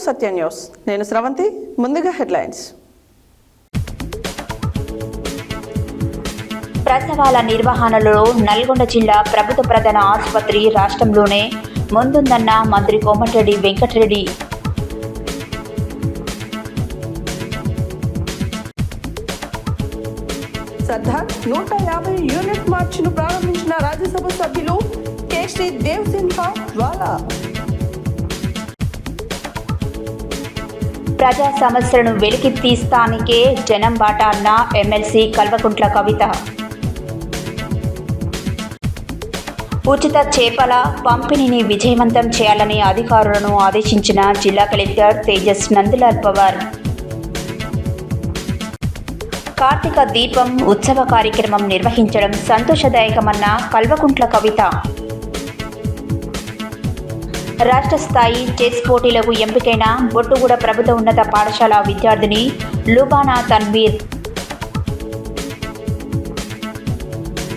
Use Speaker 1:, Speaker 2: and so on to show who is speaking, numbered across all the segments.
Speaker 1: సత్య news. నేను శ్రవంతి. ముందుగా headlines.
Speaker 2: ప్రసవాల నిర్వహణలో నల్గొండ జిల్లా ప్రభుత్వ ప్రధాన ఆసుపత్రి రాష్ట్రంలోనే ముందుందన్న మంత్రి కోమటిరెడ్డి వెంకటరెడ్డి.
Speaker 1: సర్దార్ 150 యూనిట్ మార్చ్ను ప్రారంభించిన రాజ్యసభ సభ్యులు కేశ్రీ దేవ్ సిన్హా జ్వాలా.
Speaker 2: ప్రజా సమస్యలను వెలికితీస్తానికే జనం బాట అన్న ఎమ్మెల్సీ కల్వకుంట్ల కవిత. ఉచిత చేపల పంపిణీని విజయవంతం చేయాలని అధికారులను ఆదేశించిన జిల్లా కలెక్టర్ తేజస్ నందలాల్ పవార్. కార్తీక దీపం ఉత్సవ కార్యక్రమం నిర్వహించడం సంతోషదాయకమన్న కల్వకుంట్ల కవిత. రాష్ట్ర స్థాయి చెస్ పోటీలకు ఎంపికైన బొట్టుగూడ ప్రభుత్వ ఉన్నత పాఠశాల విద్యార్థిని లుబానా తన్వీర్.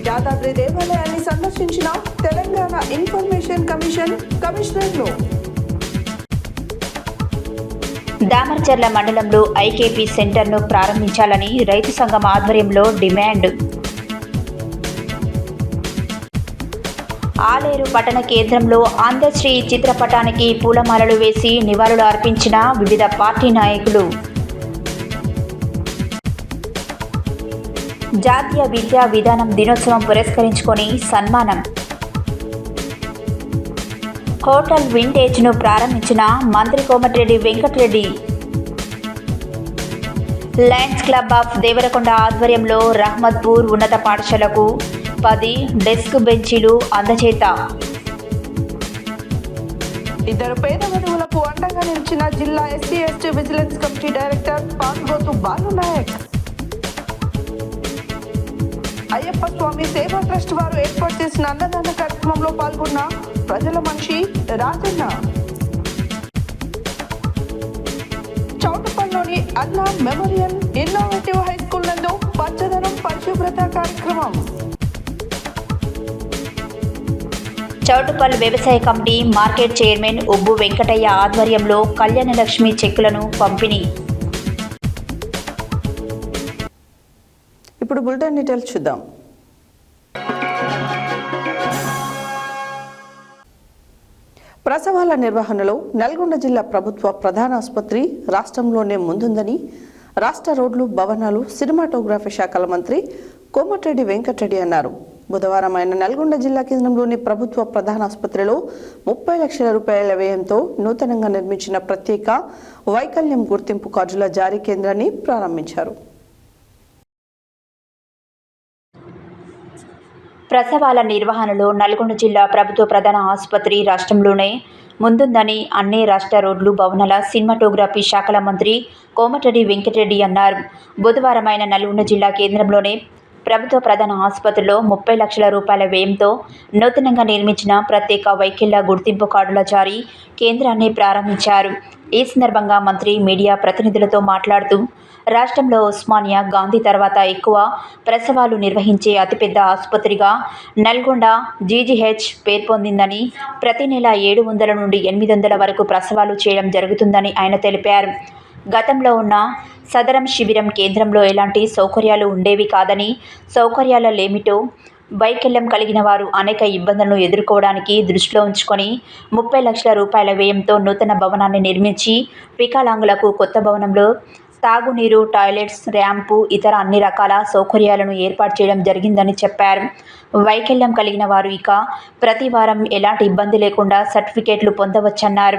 Speaker 1: యాదాద్రి దేవాలయాన్ని సందర్శించిన తెలంగాణ ఇన్ఫర్మేషన్ కమిషన్ కమిషనర్లు.
Speaker 2: దామర్చర్ల మండలంలో ఐకేపీ సెంటర్ను ప్రారంభించాలని రైతు సంఘం ఆధ్వర్యంలో డిమాండ్. ఆలేరు పట్టణ కేంద్రంలో అందశ్రీ చిత్రపటానికి పూలమాలలు వేసి నివాళులు అర్పించిన వివిధ పార్టీ నాయకులు. జాతీయ విద్యా విధానం దినోత్సవం పురస్కరించుకొని సన్మానం. హోటల్ వింటేజ్ను ప్రారంభించిన మంత్రి Komatireddy Venkatareddy. Lions Club of Devarakonda ఆధ్వర్యంలో రహ్మత్పూర్ ఉన్నత పాఠశాలకు 10 డెస్క్ బెంచీలు అందజేత.
Speaker 1: 2 పేద వధువులకు అండగా నిలిచిన జిల్లా SC ST vigilance committee director Palgothu Balunayak. Ayyappa Swamy Seva trust వారు ఏర్పాటు చేసిన అన్నదాన కార్యక్రమంలో పాల్గొన్న ప్రజల మనిషి రాజన్న. చౌటుపల్లిలోని అన్నా మెమోరియల్ ఇన్నోవేటివ్ హై స్కూల్ నందు పచ్చదనం పరిశుభ్రత కార్యక్రమం.
Speaker 2: చౌటుపల్లి వ్యవసాయ committee market chairman Ubbu Venkataiah ఆధ్వర్యంలో కళ్యాణ లక్ష్మి చెక్కులను పంపిణీ.
Speaker 1: ఇప్పుడు బులెటిన్ డీటెయిల్స్ చూద్దాం. ప్రసవాల నిర్వహణలో నల్గొండ జిల్లా ప్రభుత్వ ప్రధాన ఆసుపత్రి రాష్ట్రంలోనే ముందుందని రాష్ట్ర రోడ్లు, భవనాలు, సినిమాటోగ్రఫీ శాఖల మంత్రి కోమటిరెడ్డి వెంకటరెడ్డి అన్నారు. బుధవారం ఆయన నల్గొండ జిల్లా కేంద్రంలోని ప్రభుత్వ ప్రధాన ఆసుపత్రిలో 30 లక్షల రూపాయల వ్యయంతో నూతనంగా నిర్మించిన ప్రత్యేక వైకల్యం గుర్తింపు కార్డుల జారీ కేంద్రాన్ని ప్రారంభించారు.
Speaker 2: ప్రసవాల నిర్వహణలో నల్గొండ జిల్లా ప్రభుత్వ ప్రధాన ఆసుపత్రి రాష్ట్రంలోనే ముందుందని అన్ని రాష్ట్ర రోడ్లు, భవనాల, సినిమాటోగ్రఫీ శాఖల మంత్రి కోమటిరెడ్డి వెంకటరెడ్డి అన్నారు. బుధవారం ఆయన నల్గొండ జిల్లా కేంద్రంలోనే ప్రభుత్వ ప్రధాన ఆసుపత్రిలో 30 లక్షల రూపాయల వ్యయంతో నూతనంగా నిర్మించిన ప్రత్యేక వైకల్య గుర్తింపు కార్డుల జారీ కేంద్రాన్ని ప్రారంభించారు. ఈ సందర్భంగా మంత్రి మీడియా ప్రతినిధులతో మాట్లాడుతూ రాష్ట్రంలో ఉస్మానియా, గాంధీ తర్వాత ఎక్కువ ప్రసవాలు నిర్వహించే అతిపెద్ద ఆసుపత్రిగా నల్గొండ జీజీహెచ్ పేర్పొందిందని, ప్రతి నెల 700 నుండి 800 వరకు ప్రసవాలు చేయడం జరుగుతుందని ఆయన తెలిపారు. గతంలో ఉన్న సదరం శిబిరం కేంద్రంలో ఎలాంటి సౌకర్యాలు ఉండేవి కాదని, సౌకర్యాల లేమిటో వైకల్యం కలిగిన వారు అనేక ఇబ్బందులను ఎదుర్కోవడానికి దృష్టిలో ఉంచుకొని 30 లక్షల రూపాయల వ్యయంతో నూతన భవనాన్ని నిర్మించి వికలాంగులకు కొత్త భవనంలో తాగునీరు, టాయిలెట్స్, ర్యాంపు, ఇతర అన్ని రకాల సౌకర్యాలను ఏర్పాటు చేయడం జరిగిందని చెప్పారు. వైకల్యం కలిగిన వారు ఇక ప్రతి వారం ఎలాంటి ఇబ్బంది లేకుండా సర్టిఫికేట్లు పొందవచ్చన్నారు.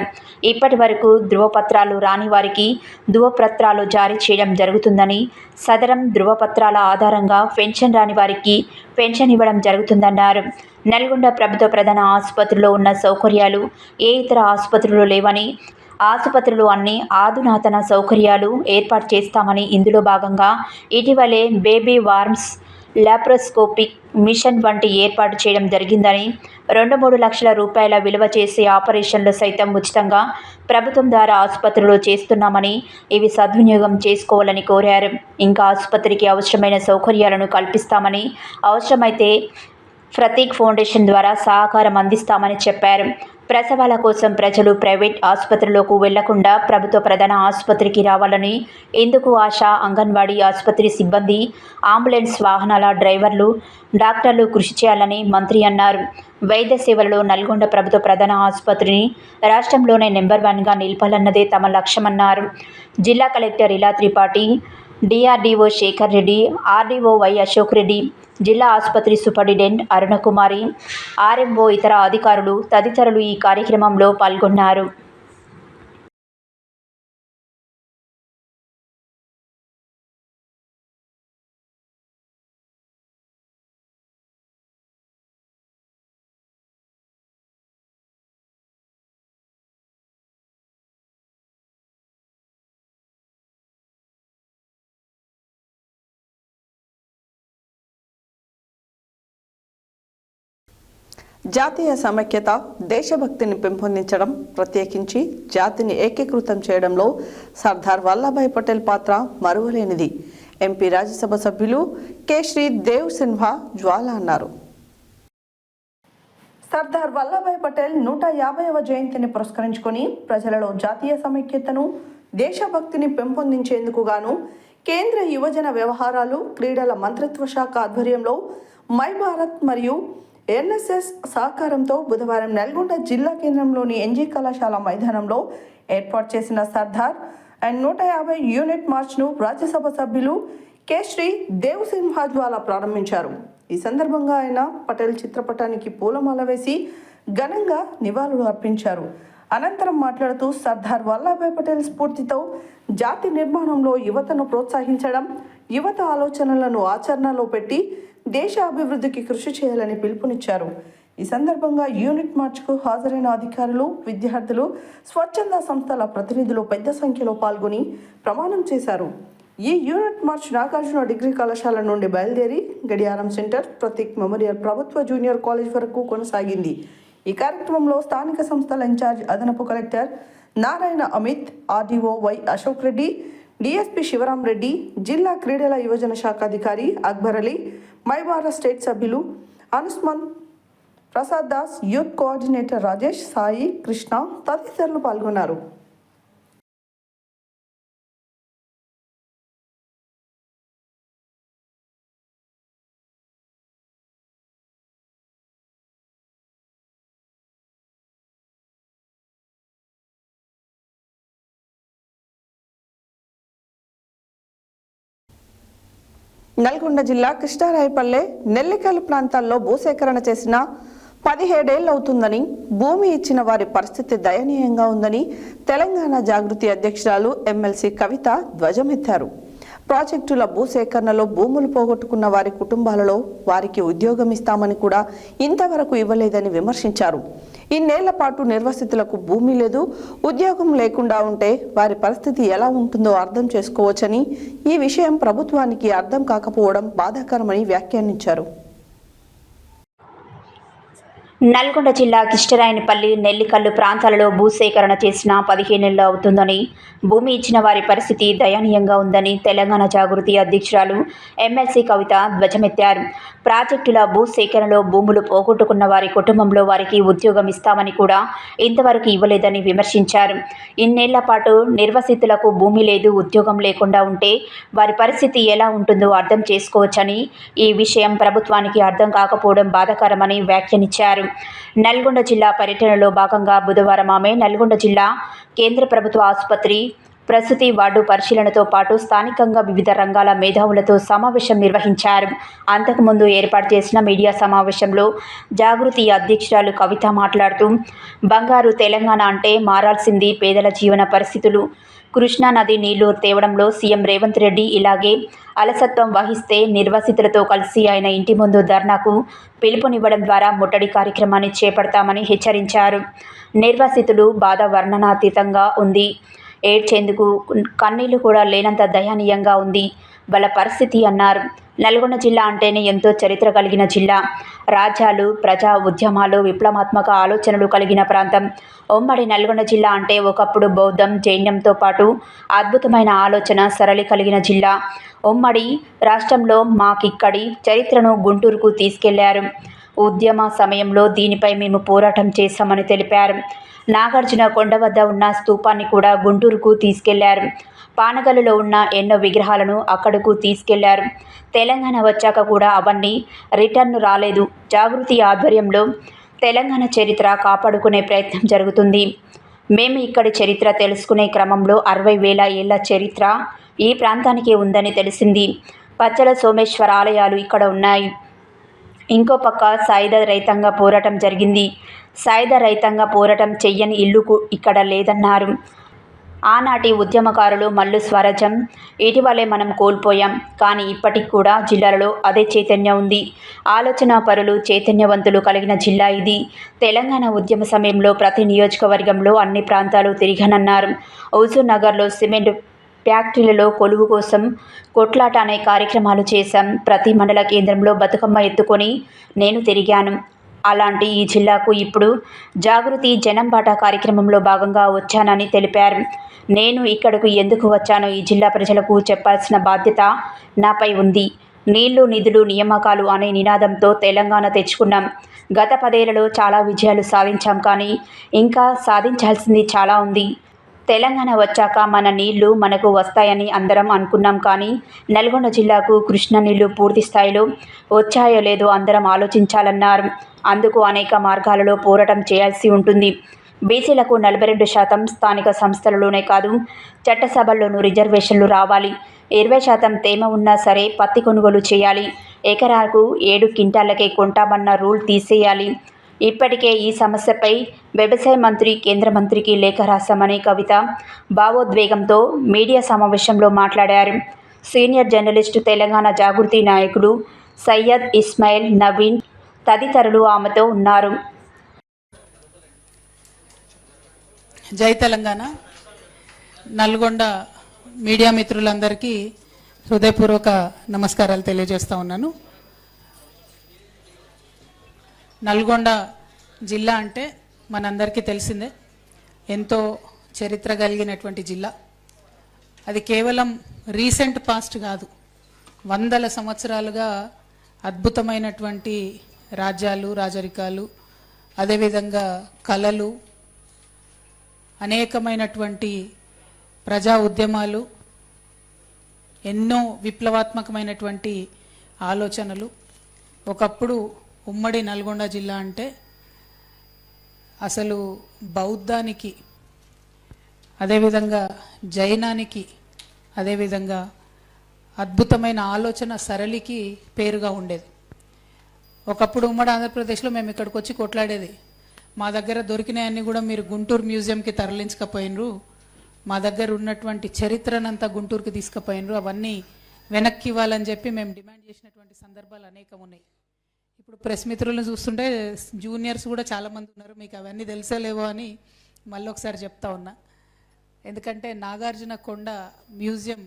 Speaker 2: ఇప్పటి వరకు ధృవపత్రాలు రాని వారికి ధృవపత్రాలు జారీ చేయడం జరుగుతుందని, సదరం ధృవపత్రాల ఆధారంగా పెన్షన్ రాని వారికి పెన్షన్ ఇవ్వడం జరుగుతుందన్నారు. నల్గొండ ప్రభుత్వ ప్రధాన ఆసుపత్రిలో ఉన్న సౌకర్యాలు ఏ ఇతర ఆసుపత్రిలో లేవని, ఆసుపత్రులు అన్ని ఆధునాతన సౌకర్యాలు ఏర్పాటు చేస్తామని, ఇందులో భాగంగా ఇటీవలే బేబీ వార్మ్స్, లాప్రోస్కోపిక్ మిషన్ వంటి ఏర్పాటు చేయడం జరిగిందని, 2-3 లక్షల రూపాయల విలువ చేసే ఆపరేషన్లు సైతం ఉచితంగా ప్రభుత్వం ద్వారా ఆసుపత్రిలో చేస్తున్నామని, ఇవి సద్వినియోగం చేసుకోవాలని కోరారు. ఇంకా ఆసుపత్రికి అవసరమైన సౌకర్యాలను కల్పిస్తామని, అవసరమైతే ప్రతీక్ ఫౌండేషన్ ద్వారా సహకారం అందిస్తామని చెప్పారు. ప్రసవాల కోసం ప్రజలు ప్రైవేట్ ఆసుపత్రులకు వెళ్లకుండా ప్రభుత్వ ప్రధాన ఆసుపత్రికి రావాలని, ఇందుకు ఆశా, అంగన్వాడీ ఆసుపత్రి సిబ్బంది, అంబులెన్స్ వాహనాల డ్రైవర్లు, డాక్టర్లు కృషి చేయాలని మంత్రి అన్నారు. వైద్య సేవలలో నల్గొండ ప్రభుత్వ ప్రధాన ఆసుపత్రిని రాష్ట్రంలోనే నెంబర్ 1గా నిలపాలన్నదే తమ లక్ష్యమన్నారు. జిల్లా collector Ila Tripathi, DRDO Shekar Reddy, RDO Y Ashok Reddy, జిల్లా ఆసుపత్రి సూపరింటెండెంట్ అరుణకుమారి, ఆర్ఎంఓ, ఇతర అధికారులు తదితరులు ఈ కార్యక్రమంలో పాల్గొన్నారు.
Speaker 1: జాతీయ సమైక్యత, దేశభక్తిని పెంపొందించడం, ప్రత్యేకించి జాతిని ఏకీకృతం చేయడంలో సర్దార్ వల్లభాయ్ పటేల్ పాత్ర మరువలేనిది. ఎంపీ రాజ్యసభ సభ్యులు కె. శ్రీ దేవ్ సిన్హా జ్వాల అన్నారు. సర్దార్ వల్లభాయ్ పటేల్ 150వ జయంతిని పురస్కరించుకొని ప్రజలలో జాతీయ సమైక్యతను, దేశభక్తిని పెంపొందించేందుకు గాను కేంద్ర యువజన వ్యవహారాలు, క్రీడల మంత్రిత్వ శాఖ ఆధ్వర్యంలో మై భారత్ మరియు ఎన్ఎస్ఎస్ సహకారంతో బుధవారం నల్గొండ జిల్లా కేంద్రంలోని ఎన్జీ కళాశాల మైదానంలో ఏర్పాటు చేసిన సర్దార్ అండ్ 150 యూనిట్ మార్చ్ను రాజ్యసభ సభ్యులు కె. శ్రీ దేవ్ సిన్హా జ్వాల ప్రారంభించారు. ఈ సందర్భంగా ఆయన పటేల్ చిత్రపటానికి పూలమాల వేసి ఘనంగా నివాళులు అర్పించారు. అనంతరం మాట్లాడుతూ సర్దార్ వల్లభాయ్ పటేల్ స్ఫూర్తితో జాతి నిర్మాణంలో యువతను ప్రోత్సహించడం, యువత ఆలోచనలను ఆచరణలో పెట్టి దేశ అభివృద్ధికి కృషి చేయాలని పిలుపునిచ్చారు. ఈ సందర్భంగా యూనిట్ మార్చ్కు హాజరైన అధికారులు, విద్యార్థులు, స్వచ్ఛంద సంస్థల ప్రతినిధులు పెద్ద సంఖ్యలో పాల్గొని ప్రమాణం చేశారు. ఈ యూనిట్ మార్చ్ నాగార్జున డిగ్రీ కళాశాల నుండి బయలుదేరి గడియారం సెంటర్, ప్రతీక్ మెమోరియల్ ప్రభుత్వ జూనియర్ కాలేజ్ వరకు కొనసాగింది. ఈ కార్యక్రమంలో స్థానిక సంస్థల ఇన్ఛార్జ్ అదనపు collector Narayana Amit, RDO Y Ashok Reddy, DSP Shivaram Reddy, జిల్లా క్రీడల యువజన శాఖ అధికారి అక్బర్ అలీ, మైబారా స్టేట్ సభ్యులు అనుస్మాన్, ప్రసాద్ దాస్, యూత్ కోఆర్డినేటర్ రాజేష్, సాయి, కృష్ణ తదితరులు పాల్గొన్నారు. నల్గొండ జిల్లా కృష్ణారాయపల్లె, నెల్లికల్ ప్రాంతాల్లో భూసేకరణ చేసిన 17 ఏళ్లు అవుతుందని, భూమి ఇచ్చిన వారి పరిస్థితి దయనీయంగా ఉందని తెలంగాణ జాగృతి అధ్యక్షురాలు ఎమ్మెల్సీ కవిత ధ్వజమెత్తారు. ప్రాజెక్టుల భూసేకరణలో భూములు పోగొట్టుకున్న వారి కుటుంబాలలో వారికి ఉద్యోగం ఇస్తామని కూడా ఇంతవరకు ఇవ్వలేదని విమర్శించారు. ఇన్నేళ్ల పాటు నిర్వసితులకు భూమి లేదు, ఉద్యోగం లేకుండా ఉంటే వారి పరిస్థితి ఎలా ఉంటుందో అర్థం చేసుకోవచ్చని, ఈ విషయం ప్రభుత్వానికి అర్థం కాకపోవడం బాధాకరమని వ్యాఖ్యానించారు.
Speaker 2: నల్గొండ జిల్లా కిష్టరాయనపల్లి, నెల్లికల్లు ప్రాంతాలలో భూసేకరణ చేసిన 15 ఏళ్లు అవుతుందని, భూమి ఇచ్చిన వారి పరిస్థితి దయనీయంగా ఉందని తెలంగాణ జాగృతి అధ్యక్షురాలు ఎమ్మెల్సీ కవిత ధ్వజమెత్తారు. ప్రాజెక్టుల భూసేకరణలో భూములు పోగొట్టుకున్న వారి కుటుంబంలో వారికి ఉద్యోగం ఇస్తామని కూడా ఇంతవరకు ఇవ్వలేదని విమర్శించారు. ఇన్నేళ్ల పాటు నిర్వసితులకు భూమి లేదు, ఉద్యోగం లేకుండా ఉంటే వారి పరిస్థితి ఎలా ఉంటుందో అర్థం చేసుకోవచ్చని, ఈ విషయం ప్రభుత్వానికి అర్థం కాకపోవడం బాధాకరమని వ్యాఖ్యానించారు. నల్గొండ జిల్లా పర్యటనలో భాగంగా బుధవారం ఆమె నల్గొండ జిల్లా కేంద్ర ప్రభుత్వ ఆసుపత్రి ప్రసూతి వార్డు పరిశీలనతో పాటు స్థానికంగా వివిధ రంగాల మేధావులతో సమావేశం నిర్వహించారు. అంతకుముందు ఏర్పాటు చేసిన మీడియా సమావేశంలో జాగృతి అధ్యక్షురాలు కవిత మాట్లాడుతూ, బంగారు తెలంగాణ అంటే మారాల్సింది పేదల జీవన పరిస్థితులు. కృష్ణా నది నీళ్లు తేవడంలో సీఎం రేవంత్ రెడ్డి ఇలాగే అలసత్వం వహిస్తే నిర్వాసితులతో కలిసి ఆయన ఇంటి ముందు ధర్నాకు పిలుపునివ్వడం ద్వారా ముట్టడి కార్యక్రమాన్ని చేపడతామని హెచ్చరించారు. నిర్వాసితులు బాధ వర్ణనాతీతంగా ఉంది. ఏడ్చేందుకు కన్నీళ్లు కూడా లేనంత దయనీయంగా ఉంది వాళ్ళ పరిస్థితి అన్నారు. నల్గొండ జిల్లా అంటేనే ఎంతో చరిత్ర కలిగిన జిల్లా. రాజ్యాలు, ప్రజా ఉద్యమాలు, విప్లవాత్మక ఆలోచనలు కలిగిన ప్రాంతం. ఉమ్మడి నల్గొండ జిల్లా అంటే ఒకప్పుడు బౌద్ధం, జైన్యంతో పాటు అద్భుతమైన ఆలోచన సరళి కలిగిన జిల్లా. ఉమ్మడి రాష్ట్రంలో మాకిక్కడి చరిత్రను గుంటూరుకు తీసుకెళ్లారు. ఉద్యమ సమయంలో దీనిపై మేము పోరాటం చేశామని తెలిపారు. నాగార్జున కొండ వద్ద ఉన్న స్తూపాన్ని కూడా గుంటూరుకు తీసుకెళ్లారు. పానగల్లులో ఉన్న ఎన్నో విగ్రహాలను అక్కడకు తీసుకెళ్లారు. తెలంగాణ వచ్చాక కూడా అవన్నీ రిటర్న్ రాలేదు. జాగృతి ఆధ్వర్యంలో తెలంగాణ చరిత్ర కాపాడుకునే ప్రయత్నం జరుగుతుంది. మేము ఇక్కడి చరిత్ర తెలుసుకునే క్రమంలో 60,000 ఏళ్ల చరిత్ర ఈ ప్రాంతానికి ఉందని తెలిసింది. పచ్చల సోమేశ్వర ఆలయాలు ఇక్కడ ఉన్నాయి. ఇంకో పక్క సాయుధ రైతాంగ పోరాటం జరిగింది. సాయుధ రైతాంగ పోరాటం చెయ్యని ఇల్లు ఇక్కడ లేదన్నారు. ఆనాటి ఉద్యమకారులు మల్లు స్వరాజ్యం ఇటీవలే మనం కోల్పోయాం. కానీ ఇప్పటికి కూడా జిల్లాలో అదే చైతన్యం ఉంది. ఆలోచన పరులు, చైతన్యవంతులు కలిగిన జిల్లా ఇది. తెలంగాణ ఉద్యమ సమయంలో ప్రతి నియోజకవర్గంలో అన్ని ప్రాంతాలు తిరిగానన్నారు. హుజూర్ నగర్లో సిమెంట్ ఫ్యాక్టరీలలో కొలువు కోసం కొట్లాట అనే కార్యక్రమాలు చేశాం. ప్రతి మండల కేంద్రంలో బతుకమ్మ ఎత్తుకొని నేను తిరిగాను. అలాంటి ఈ జిల్లాకు ఇప్పుడు జాగృతి జనం బాట కార్యక్రమంలో భాగంగా వచ్చానని తెలిపారు. నేను ఇక్కడకు ఎందుకు వచ్చానో ఈ జిల్లా ప్రజలకు చెప్పాల్సిన బాధ్యత నాపై ఉంది. నీళ్లు, నిధులు, నియామకాలు అనే నినాదంతో తెలంగాణ తెచ్చుకున్నాం. గత 10 ఏళ్లలో చాలా విజయాలు సాధించాం. కానీ ఇంకా సాధించాల్సింది చాలా ఉంది. తెలంగాణ వచ్చాక మన నీళ్లు మనకు వస్తాయని అందరం అనుకున్నాం. కానీ నల్గొండ జిల్లాకు కృష్ణా నీళ్లు పూర్తి స్థాయిలో వచ్చాయో లేదో అందరం ఆలోచించాలన్నారు. అందుకు అనేక మార్గాలలో పోరాటం చేయాల్సి ఉంటుంది. బీసీలకు 42% స్థానిక సంస్థలలోనే కాదు చట్టసభల్లోనూ రిజర్వేషన్లు రావాలి. 20% తేమ ఉన్నా సరే పత్తి కొనుగోలు చేయాలి. ఎకరాకు 7 క్వింటాలకే కొంటామన్న రూల్ తీసేయాలి. ఇప్పటికే ఈ సమస్యపై వ్యవసాయ మంత్రి, కేంద్ర మంత్రికి లేఖ రాశామని కవిత భావోద్వేగంతో మీడియా సమావేశంలో మాట్లాడారు. సీనియర్ జర్నలిస్టు, తెలంగాణ జాగృతి నాయకుడు సయ్యద్ ఇస్మాయిల్, నవీన్ తదితరులు ఆమెతో ఉన్నారు.
Speaker 3: జై తెలంగాణ. నల్గొండ మీడియా మిత్రులందరికీ హృదయపూర్వక నమస్కారాలు తెలియజేస్తా ఉన్నాను. నల్గొండ జిల్లా అంటే మనందరికీ తెలిసిందే, ఎంతో చరిత్ర కలిగినటువంటి జిల్లా. అది కేవలం రీసెంట్ పాస్ట్ కాదు, వందల సంవత్సరాలుగా అద్భుతమైనటువంటి రాజ్యాలు, రాజరికాలు, అదేవిధంగా కళలు, అనేకమైనటువంటి ప్రజా ఉద్యమాలు, ఎన్నో విప్లవాత్మకమైనటువంటి ఆలోచనలు. ఒకప్పుడు ఉమ్మడి నల్గొండ జిల్లా అంటే అసలు బౌద్ధానికి, అదేవిధంగా జైనానికి, అదేవిధంగా అద్భుతమైన ఆలోచన సరళికి పేరుగా ఉండేది. ఒకప్పుడు ఉమ్మడి ఆంధ్రప్రదేశ్లో మేము ఇక్కడికి వచ్చి కొట్లాడేది. మా దగ్గర దొరికినాయన్నీ కూడా మీరు గుంటూరు మ్యూజియంకి తరలించకపోయినరు, మా దగ్గర ఉన్నటువంటి చరిత్రనంతా గుంటూరుకి తీసుకుపోయినరు, అవన్నీ వెనక్కి ఇవ్వాలని చెప్పి మేము డిమాండ్ చేసినటువంటి సందర్భాలు అనేకం ఉన్నాయి. ఇప్పుడు ప్రెస్ మిత్రులను చూస్తుంటే జూనియర్స్ కూడా చాలామంది ఉన్నారు. మీకు అవన్నీ తెలుసలేవో అని మళ్ళీ ఒకసారి చెప్తా ఉన్నా. ఎందుకంటే నాగార్జున కొండ మ్యూజియం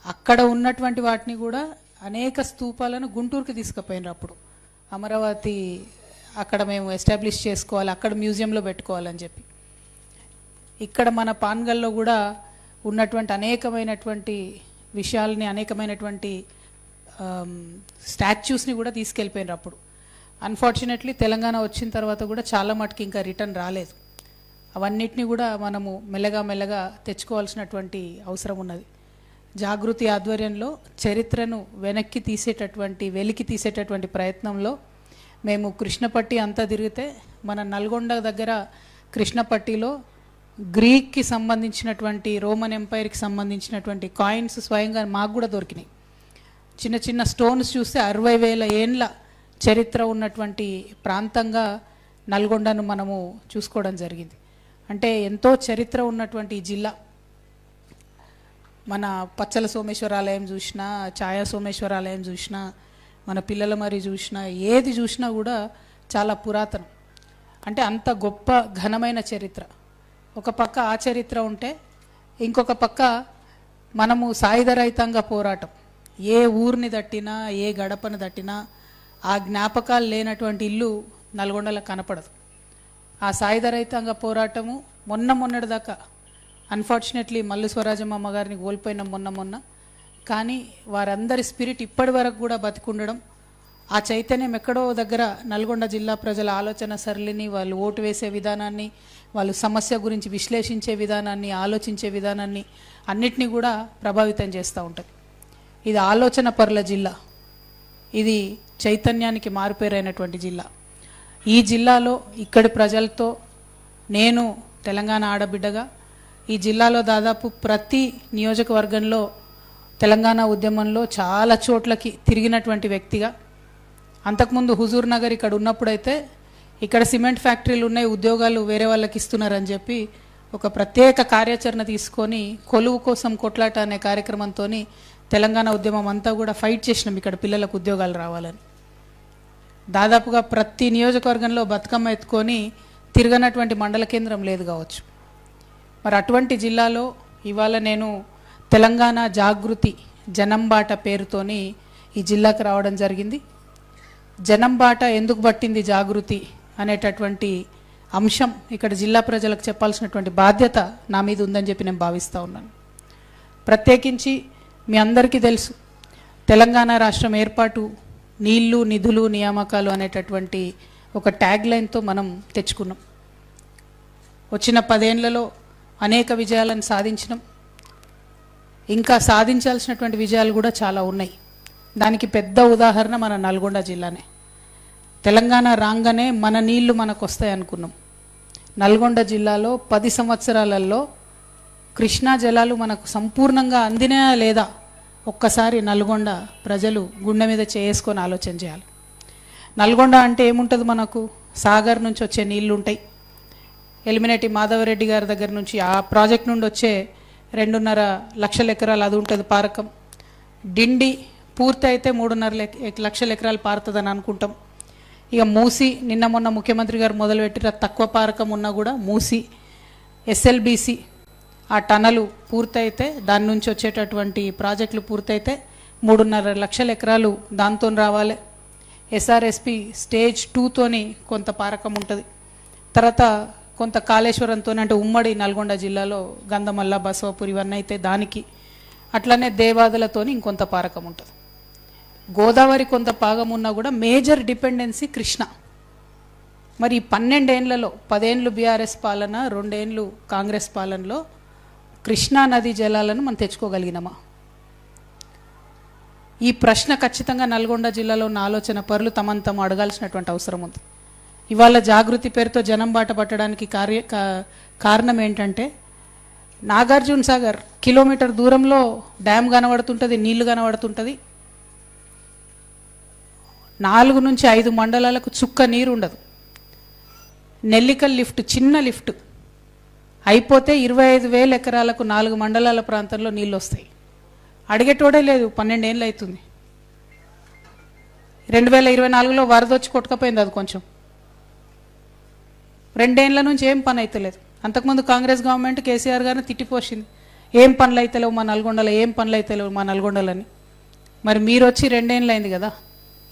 Speaker 3: అక్కడ ఉన్నటువంటి వాటిని కూడా అనేక స్తూపాలను గుంటూరుకి తీసుకుపోయినారు. అప్పుడు అమరావతి అక్కడ మేము ఎస్టాబ్లిష్ చేసుకోవాలి, అక్కడ మ్యూజియంలో పెట్టుకోవాలని చెప్పి. ఇక్కడ మన పాన్గల్లో కూడా ఉన్నటువంటి అనేకమైనటువంటి విషయాల్ని, అనేకమైనటువంటి స్టాచ్యూస్ని కూడా తీసుకెళ్ళిపోయినారు అప్పుడు. అన్ఫార్చునేట్లీ తెలంగాణ వచ్చిన తర్వాత కూడా చాలా మటుకు ఇంకా రిటర్న్ రాలేదు. అవన్నిటిని కూడా మనము మెల్లగా తెచ్చుకోవాల్సినటువంటి అవసరం ఉన్నది. జాగృతి ఆధ్వర్యంలో చరిత్రను వెనక్కి తీసేటటువంటి ప్రయత్నంలో మేము కృష్ణపట్టి అంతా తిరిగితే మన నల్గొండ దగ్గర కృష్ణపట్టిలో గ్రీక్కి సంబంధించినటువంటి, రోమన్ ఎంపైర్కి సంబంధించినటువంటి కాయిన్స్ స్వయంగా మాకు కూడా దొరికినాయి. చిన్న చిన్న స్టోన్స్ చూస్తే 60,000 ఏండ్ల చరిత్ర ఉన్నటువంటి ప్రాంతంగా నల్గొండను మనము చూసుకోవడం జరిగింది. అంటే ఎంతో చరిత్ర ఉన్నటువంటి ఈ జిల్లా. మన పచ్చల సోమేశ్వరాలయం చూసినా, ఛాయా సోమేశ్వరాలయం చూసినా, మన పిల్లల మరి చూసినా, ఏది చూసినా కూడా చాలా పురాతనం. అంటే అంత గొప్ప ఘనమైన చరిత్ర. ఒక పక్క ఆ చరిత్ర ఉంటే, ఇంకొక పక్క మనము సాయుధ రైతాంగ పోరాటం, ఏ ఊరిని దట్టినా, ఏ గడపను దట్టినా ఆ జ్ఞాపకాలు లేనటువంటి ఇల్లు నల్గొండలో కనపడదు. ఆ సాయుధ రైతాంగ పోరాటము మొన్నటి దాకా అన్ఫార్చునేట్లీ మల్లు స్వరాజ్యం అమ్మగారిని కోల్పోయినాం మొన్న. కానీ వారందరి స్పిరిట్ ఇప్పటి వరకు కూడా బతికుండడం, ఆ చైతన్యం ఎక్కడో దగ్గర నల్గొండ జిల్లా ప్రజల ఆలోచన సరళిని, వాళ్ళు ఓటు వేసే విధానాన్ని, వాళ్ళు సమస్య గురించి విశ్లేషించే విధానాన్ని, ఆలోచించే విధానాన్ని అన్నిటినీ కూడా ప్రభావితం చేస్తూ ఉంటుంది. ఇది ఆలోచన పరుల జిల్లా, ఇది చైతన్యానికి మారుపేరైనటువంటి జిల్లా. ఈ జిల్లాలో ఇక్కడి ప్రజలతో నేను తెలంగాణ ఆడబిడ్డగా ఈ జిల్లాలో దాదాపు ప్రతి నియోజకవర్గంలో తెలంగాణ ఉద్యమంలో చాలా చోట్లకి తిరిగినటువంటి వ్యక్తిగా, అంతకుముందు హుజూర్ నగర్ ఇక్కడ ఉన్నప్పుడైతే ఇక్కడ సిమెంట్ ఫ్యాక్టరీలు ఉన్నాయి, ఉద్యోగాలు వేరే వాళ్ళకి ఇస్తున్నారని చెప్పి ఒక ప్రత్యేక కార్యాచరణ తీసుకొని కొలువు కోసం కొట్లాట అనే కార్యక్రమంతో తెలంగాణ ఉద్యమం అంతా కూడా ఫైట్ చేసినాం ఇక్కడ పిల్లలకు ఉద్యోగాలు రావాలని. దాదాపుగా ప్రతి నియోజకవర్గంలో బతుకమ్మ ఎత్తుకొని తిరగనటువంటి మండల కేంద్రం లేదు కావచ్చు. మరి అటువంటి జిల్లాలో ఇవాళ నేను తెలంగాణ జాగృతి జనంబాట పేరుతోని ఈ జిల్లాకు రావడం జరిగింది. జనంబాట ఎందుకు పట్టింది జాగృతి అనేటటువంటి అంశం ఇక్కడ జిల్లా ప్రజలకు చెప్పాల్సినటువంటి బాధ్యత నా మీద ఉందని చెప్పి నేను భావిస్తూ ఉన్నాను. ప్రత్యేకించి మీ అందరికీ తెలుసు, తెలంగాణ రాష్ట్రం ఏర్పాటు నీళ్లు, నిధులు, నియామకాలు అనేటటువంటి ఒక ట్యాగ్ లైన్తో మనం తెచ్చుకున్నాం. వచ్చిన 10 ఏళ్లలో అనేక విజయాలను సాధించినాం. ఇంకా సాధించాల్సినటువంటి విజయాలు కూడా చాలా ఉన్నాయి. దానికి పెద్ద ఉదాహరణ మన నల్గొండ జిల్లానే. తెలంగాణ రాగానే మన నీళ్లు మనకు వస్తాయి అనుకున్నాం. నల్గొండ జిల్లాలో 10 సంవత్సరాలలో కృష్ణా జలాలు మనకు సంపూర్ణంగా అందినా లేదా ఒక్కసారి నల్గొండ ప్రజలు గుండె మీద చేసుకొని ఆలోచన చేయాలి. నల్గొండ అంటే ఏముంటుంది, మనకు సాగర్ నుంచి వచ్చే నీళ్లు ఉంటాయి. ఎలిమినేటి మాధవరెడ్డి గారి దగ్గర నుంచి ఆ ప్రాజెక్ట్ నుండి వచ్చే 2.5 లక్షల ఎకరాలు అది ఉంటుంది పారకం. డిండి పూర్తి అయితే 3.5 లక్షల ఎకరాలు పారుతుందని అనుకుంటాం. ఇక మూసి, నిన్న మొన్న ముఖ్యమంత్రి గారు మొదలుపెట్టిన తక్కువ పారకం ఉన్నా కూడా మూసి, ఎస్ఎల్బిసి ఆ టనలు పూర్తయితే, దాని నుంచి వచ్చేటటువంటి ప్రాజెక్టులు పూర్తయితే 3.5 లక్షల ఎకరాలు దాంతో రావాలి. ఎస్ఆర్ఎస్పి స్టేజ్ 2తోని కొంత పారకం ఉంటుంది. తర్వాత కొంత కాళేశ్వరంతో, అంటే ఉమ్మడి నల్గొండ జిల్లాలో గంధమల్ల, బసవపూర్ ఇవన్నీ అయితే దానికి, అట్లనే దేవాదులతోని ఇంకొంత పారకం ఉంటుంది. గోదావరి కొంత పాగం ఉన్నా కూడా మేజర్ డిపెండెన్సీ కృష్ణ. మరి 12 ఏళ్లలో 10 ఏళ్ళు బీఆర్ఎస్ పాలన, 2 ఏళ్ళు కాంగ్రెస్ పాలనలో కృష్ణా నది జలాలను మనం తెచ్చుకోగలిగినామా? ఈ ప్రశ్న ఖచ్చితంగా నల్గొండ జిల్లాలో ఉన్న ఆలోచన పరులు తమను తాము అడగాల్సినటువంటి అవసరం ఉంది. ఇవాళ జాగృతి పేరుతో జనం బాట పట్టడానికి కారణం ఏంటంటే, నాగార్జున సాగర్ కిలోమీటర్ దూరంలో డ్యామ్ కనబడుతుంటుంది, నీళ్లు కనబడుతుంటుంది. 4 నుంచి 5 మండలాలకు చుక్క నీరు ఉండదు. నెల్లికల్ లిఫ్ట్, చిన్న లిఫ్ట్ అయిపోతే 25,000 ఎకరాలకు 4 మండలాల ప్రాంతంలో నీళ్ళు వస్తాయి. అడిగేటోడే లేదు. 12 ఏళ్ళు అవుతుంది. 2024లో వరద వచ్చి కొట్టుకపోయింది అది కొంచెం. 2 ఏళ్ల నుంచి ఏం పని అవుతలేదు. అంతకుముందు కాంగ్రెస్ గవర్నమెంట్ కేసీఆర్ గారిని తిట్టిపోసింది, ఏం పనులు అవుతలేవు మా నల్గొండలో, ఏం పనులు అవుతలేవు మా నల్గొండలని. మరి మీరు వచ్చి 2 ఏళ్ళు అయింది కదా,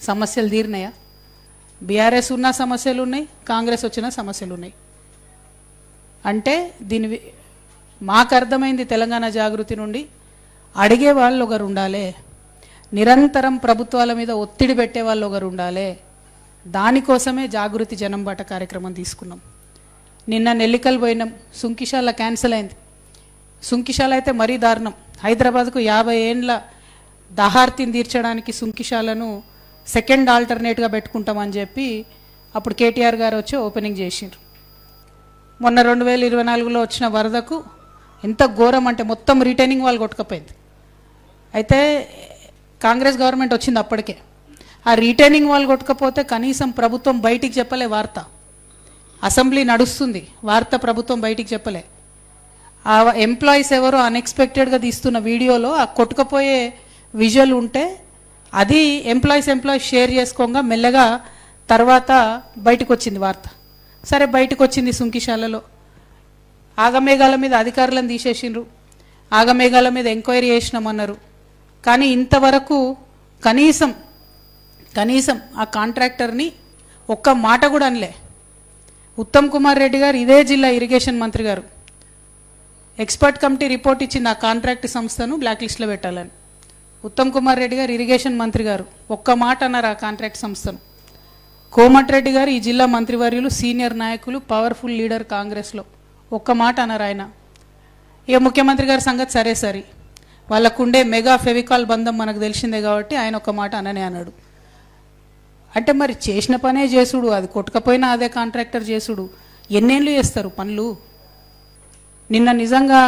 Speaker 3: సమస్యలు తీరినాయా? బీఆర్ఎస్ ఉన్న సమస్యలు ఉన్నాయి, కాంగ్రెస్ వచ్చిన సమస్యలు ఉన్నాయి. అంటే మాకు అర్థమైంది తెలంగాణ జాగృతి నుండి, అడిగే వాళ్ళు ఒకరు ఉండాలి, నిరంతరం ప్రభుత్వాల మీద ఒత్తిడి పెట్టే వాళ్ళు ఒకరు ఉండాలి. దానికోసమే జాగృతి జనం బాట కార్యక్రమం తీసుకున్నాం. నిన్న నెల్లికల్ పోయినాం, సుంకిశాల క్యాన్సిల్ అయింది. సుంకిశాల అయితే మరీ దారుణం. హైదరాబాద్కు 50 ఏండ్ల దాహార్తిని తీర్చడానికి సుంకిశాలను సెకండ్ ఆల్టర్నేట్గా పెట్టుకుంటామని చెప్పి అప్పుడు కేటీఆర్ గారు వచ్చి ఓపెనింగ్ చేసిండ్రు. మొన్న 2024లో వచ్చిన వరదకు ఎంత ఘోరం అంటే మొత్తం రిటైనింగ్ వాళ్ళు కొట్టుకపోయింది. అయితే కాంగ్రెస్ గవర్నమెంట్ వచ్చింది అప్పటికే. ఆ రిటైనింగ్ వాళ్ళు కొట్టుకపోతే కనీసం ప్రభుత్వం బయటికి చెప్పలే వార్త. అసెంబ్లీ నడుస్తుంది, వార్త ప్రభుత్వం బయటికి చెప్పలే. ఆ ఎంప్లాయీస్ ఎవరో అన్ఎక్స్పెక్టెడ్గా తీస్తున్న వీడియోలో ఆ కొట్టుకపోయే విజువల్ ఉంటే అది ఎంప్లాయీస్ షేర్ చేసుకోగా మెల్లగా తర్వాత బయటకు వచ్చింది వార్త. సరే బయటకు వచ్చింది సుంకిశాలలో. ఆగమేఘాల మీద అధికారులను తీసేసిండ్రు, ఆగమేఘాల మీద ఎంక్వైరీ చేసినామన్నారు. కానీ ఇంతవరకు కనీసం ఆ కాంట్రాక్టర్ని ఒక్క మాట కూడా అనలే. ఉత్తమ్ కుమార్ రెడ్డి గారు, ఇదే జిల్లా ఇరిగేషన్ మంత్రి గారు, ఎక్స్పర్ట్ కమిటీ రిపోర్ట్ ఇచ్చింది ఆ కాంట్రాక్ట్ సంస్థను బ్లాక్ లిస్ట్లో పెట్టాలని. ఉత్తమ్ కుమార్ రెడ్డి గారు ఇరిగేషన్ మంత్రి గారు ఒక్క మాట అన్నారు ఆ కాంట్రాక్ట్ సంస్థను. కోమటిరెడ్డి గారు ఈ జిల్లా మంత్రివర్యులు, సీనియర్ నాయకులు, పవర్ఫుల్ లీడర్ కాంగ్రెస్లో, ఒక్క మాట అన్నారు ఆయన. ఇక ముఖ్యమంత్రి గారి సంగతి సరే సరి, వాళ్ళకుండే మెగా ఫెవికాల్ బంధం మనకు తెలిసిందే కాబట్టి ఆయన ఒక మాట అననే అన్నాడు. అంటే మరి చేసిన పనే చేసుడు, అది కొట్టకపోయినా అదే కాంట్రాక్టర్ చేసుడు, ఎన్నేళ్ళు చేస్తారు పనులు? నిన్న నిజంగా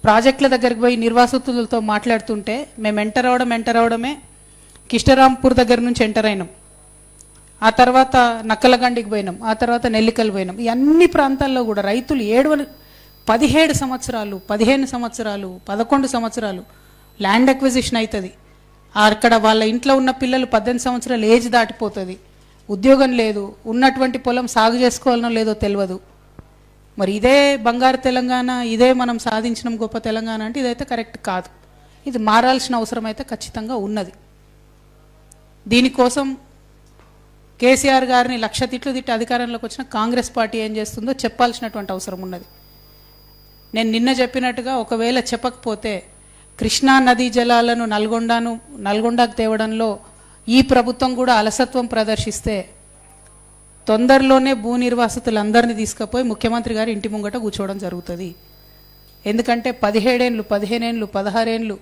Speaker 3: ప్రాజెక్టుల దగ్గరికి పోయి నిర్వాసితులతో మాట్లాడుతుంటే మేము ఎంటర్ అవడమే కిష్టరాంపూర్ దగ్గర నుంచి ఎంటర్ అయినాం, ఆ తర్వాత నక్కలగండికి పోయినాం, ఆ తర్వాత నెల్లికల్ పోయినాం. ఈ అన్ని ప్రాంతాల్లో కూడా రైతులు 17 సంవత్సరాలు, 15 సంవత్సరాలు, 11 సంవత్సరాలు ల్యాండ్ అక్విజిషన్ అవుతుంది. అక్కడ వాళ్ళ ఇంట్లో ఉన్న పిల్లలు 18 సంవత్సరాలు ఏజ్ దాటిపోతుంది, ఉద్యోగం లేదు, ఉన్నటువంటి పొలం సాగు చేసుకోవాలనో లేదో తెలియదు. మరి ఇదే బంగారు తెలంగాణ, ఇదే మనం సాధించిన గొప్ప తెలంగాణ అంటే ఇదైతే కరెక్ట్ కాదు. ఇది మారాల్సిన అవసరం అయితే ఖచ్చితంగా ఉన్నది. దీనికోసం కేసీఆర్ గారిని లక్ష తిట్లు తిట్టి అధికారంలోకి వచ్చిన కాంగ్రెస్ పార్టీ ఏం చేస్తుందో చెప్పాల్సినటువంటి అవసరం ఉన్నది. నేను నిన్న చెప్పినట్టుగా ఒకవేళ చెప్పకపోతే కృష్ణా నదీ జలాలను నల్గొండకు తేవడంలో ఈ ప్రభుత్వం కూడా అలసత్వం ప్రదర్శిస్తే తొందరలోనే భూ నిర్వాసితులందరినీ తీసుకుపోయి ముఖ్యమంత్రి గారి ఇంటి ముంగట కూర్చోవడం జరుగుతుంది. ఎందుకంటే 17 ఏళ్ళు, 15 ఏళ్ళు, 16 ఏళ్ళు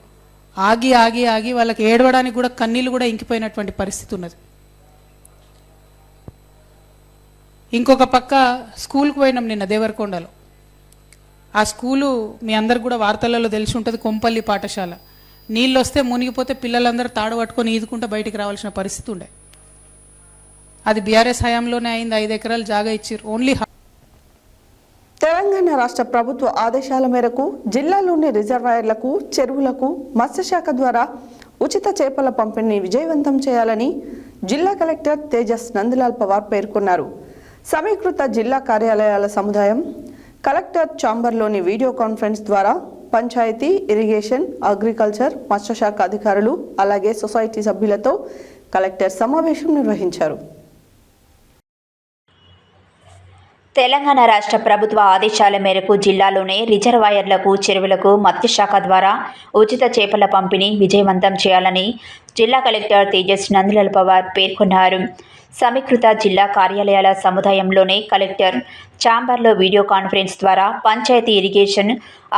Speaker 3: ఆగి వాళ్ళకి ఏడవడానికి కూడా కన్నీళ్ళు కూడా ఇంకిపోయినటువంటి పరిస్థితి ఉన్నది. ఇంకొక పక్క స్కూల్కి పోయినాం నిన్న దేవరకొండలో. ఆ స్కూలు మీ అందరికి కూడా వార్తలలో తెలిసి ఉంటుంది, కొంపల్లి పాఠశాల. నీళ్ళు వస్తే మునిగిపోతే పిల్లలందరూ తాడు పట్టుకొని ఈదుకుంటూ బయటికి రావాల్సిన పరిస్థితి ఉండే. అది బీఆర్ఎస్ హయాంలోనే అయింది. 5 ఎకరాలు జాగా ఇచ్చారు ఓన్లీ.
Speaker 1: తెలంగాణ రాష్ట్ర ప్రభుత్వ ఆదేశాల మేరకు జిల్లాలోని రిజర్వాయర్లకు, చెరువులకు మత్స్యశాఖ ద్వారా ఉచిత చేపల పంపిణీని విజయవంతం చేయాలని జిల్లా కలెక్టర్ తేజస్ నందలాల్ పవార్ పేర్కొన్నారు. సమీకృత జిల్లా కార్యాలయాల సముదాయం కలెక్టర్ ఛాంబర్లోని వీడియో కాన్ఫరెన్స్ ద్వారా పంచాయతీ, ఇరిగేషన్, అగ్రికల్చర్, మత్స్యశాఖ అధికారులు అలాగే సొసైటీ సభ్యులతో కలెక్టర్ సమావేశం నిర్వహించారు.
Speaker 2: తెలంగాణ రాష్ట్ర ప్రభుత్వ ఆదేశాల మేరకు జిల్లాలోని రిజర్వాయర్లకు, చెరువులకు మత్స్యశాఖ ద్వారా ఉచిత చేపల పంపిణీ విజయవంతం చేయాలని జిల్లా కలెక్టర్ తేజస్ నందలాల్ పవార్ పేర్కొన్నారు. సమీకృత జిల్లా కార్యాలయాల సముదాయంలోనే కలెక్టర్ ఛాంబర్లో వీడియో కాన్ఫరెన్స్ ద్వారా పంచాయతీ, ఇరిగేషన్,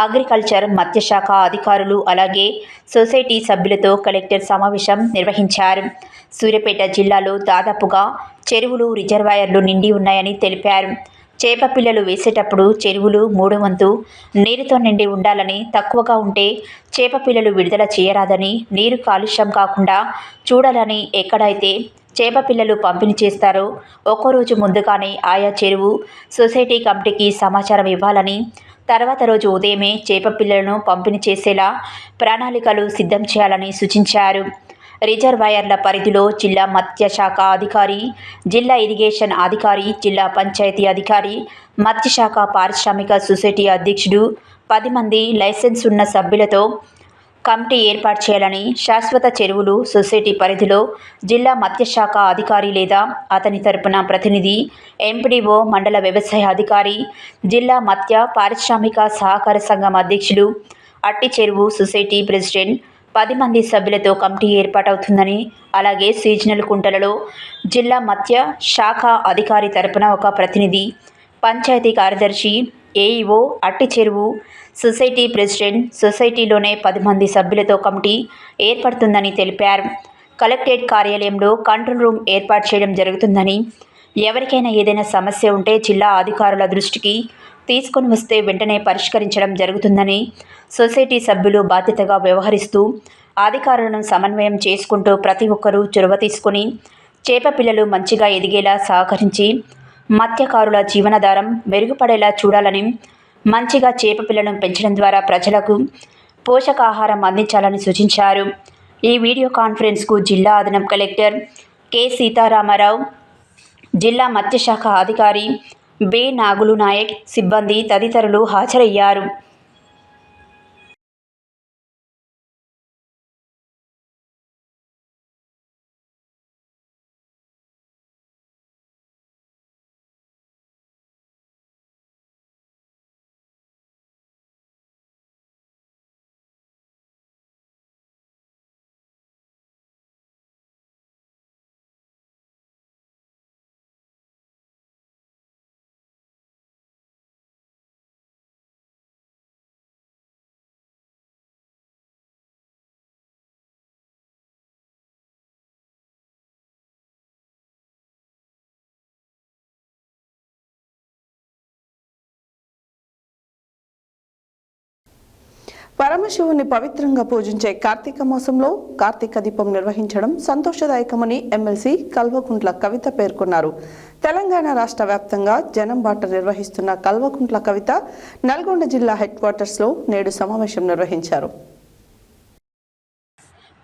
Speaker 2: అగ్రికల్చర్, మత్స్యశాఖ అధికారులు అలాగే సొసైటీ సభ్యులతో కలెక్టర్ సమావేశం నిర్వహించారు. సూర్యాపేట జిల్లాలో దాదాపుగా చెరువులు, రిజర్వాయర్లు నిండి ఉన్నాయని తెలిపారు. చేప పిల్లలు వేసేటప్పుడు చెరువులు 3 వంతు నీరుతో నిండి ఉండాలని, తక్కువగా ఉంటే చేప పిల్లలు విడుదల చేయరాదని, నీరు కాలుష్యం కాకుండా చూడాలని, ఎక్కడైతే చేప పిల్లలు పంపిణీ చేస్తారో ఒక్కరోజు ముందుగానే ఆయా చెరువు సొసైటీ కమిటీకి సమాచారం ఇవ్వాలని, తర్వాత రోజు ఉదయమే చేప పిల్లలను పంపిణీ చేసేలా ప్రణాళికలు సిద్ధం చేయాలని సూచించారు. రిజర్వాయర్ల పరిధిలో జిల్లా మత్స్యశాఖ అధికారి, జిల్లా ఇరిగేషన్ అధికారి, జిల్లా పంచాయతీ అధికారి, మత్స్యశాఖ పారిశ్రామిక సొసైటీ అధ్యక్షుడు 10 మంది లైసెన్స్ ఉన్న సభ్యులతో కమిటీ ఏర్పాటు చేయాలని, శాశ్వత చెరువులు సొసైటీ పరిధిలో జిల్లా మత్స్యశాఖ అధికారి లేదా అతని తరపున ప్రతినిధి, ఎంపీడీఓ, మండల వ్యవసాయ అధికారి, జిల్లా మత్స్య పారిశ్రామిక సహకార సంఘం అధ్యక్షులు, అట్టి చెరువు సొసైటీ ప్రెసిడెంట్ 10 మంది సభ్యులతో కమిటీ ఏర్పాటవుతుందని, అలాగే సీజనల్ కుంటలలో జిల్లా మత్స్య శాఖ అధికారి తరపున ఒక ప్రతినిధి, పంచాయతీ కార్యదర్శి, ఏఈఓ, అట్టి చెరువు సొసైటీ ప్రెసిడెంట్, సొసైటీలోనే 10 మంది సభ్యులతో కమిటీ ఏర్పడుతుందని తెలిపారు. కలెక్టరేట్ కార్యాలయంలో కంట్రోల్ రూమ్ ఏర్పాటు చేయడం జరుగుతుందని, ఎవరికైనా ఏదైనా సమస్య ఉంటే జిల్లా అధికారుల దృష్టికి తీసుకొని వస్తే వెంటనే పరిష్కరించడం జరుగుతుందని, సొసైటీ సభ్యులు బాధ్యతగా వ్యవహరిస్తూ అధికారులను సమన్వయం చేసుకుంటూ ప్రతి ఒక్కరూ చొరవ తీసుకుని చేప పిల్లలు మంచిగా ఎదిగేలా సహకరించి మత్స్యకారుల జీవనాధారం మెరుగుపడేలా చూడాలని, మంచిగా చేప పిల్లలను పెంచడం ద్వారా ప్రజలకు పోషకాహారం అందించాలని సూచించారు. ఈ వీడియో కాన్ఫరెన్స్కు జిల్లా అదనపు కలెక్టర్ కె సీతారామరావు, జిల్లా మత్స్యశాఖ అధికారి బి నాగులు నాయక్, సిబ్బంది తదితరులు హాజరయ్యారు.
Speaker 1: పరమశివుని పవిత్రంగా పూజించే కార్తీక మాసంలో కార్తీక దీపం నిర్వహించడం సంతోషదాయకమని ఎమ్మెల్సీ కల్వకుంట్ల కవిత పేర్కొన్నారు. తెలంగాణ రాష్ట్ర వ్యాప్తంగా జనం బాట నిర్వహిస్తున్న కల్వకుంట్ల కవిత నల్గొండ జిల్లా హెడ్ క్వార్టర్స్లో నేడు సమావేశం నిర్వహించారు.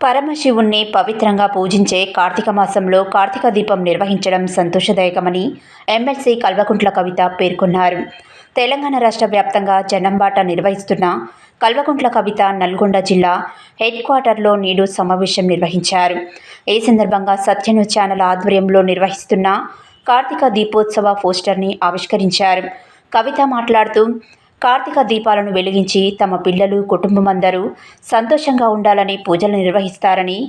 Speaker 2: పరమశివుణ్ణి పవిత్రంగా పూజించే కార్తీక మాసంలో కార్తీక దీపం నిర్వహించడం సంతోషదాయకమని ఎమ్మెల్సీ కల్వకుంట్ల కవిత పేర్కొన్నారు. తెలంగాణ రాష్ట్ర వ్యాప్తంగా జనంబాట నిర్వహిస్తున్న కల్వకుంట్ల కవిత నల్గొండ జిల్లా హెడ్ క్వార్టర్లో నేడు సమావేశం నిర్వహించారు. ఈ సందర్భంగా సత్యన్యూస్ ఛానల్ ఆధ్వర్యంలో నిర్వహిస్తున్న కార్తీక దీపోత్సవ పోస్టర్ని ఆవిష్కరించారు. కవిత మాట్లాడుతూ కార్తీక దీపాలను వెలిగించి తమ పిల్లలు కుటుంబం అందరూ సంతోషంగా ఉండాలని పూజలు నిర్వహిస్తారని,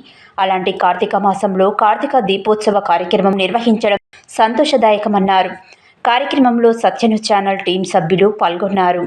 Speaker 2: అలాంటి కార్తీక మాసంలో కార్తీక దీపోత్సవ కార్యక్రమం నిర్వహించడం సంతోషదాయకమన్నారు. కార్యక్రమంలో సత్యన్యూస్ ఛానల్ టీం సభ్యులు పాల్గొన్నారు.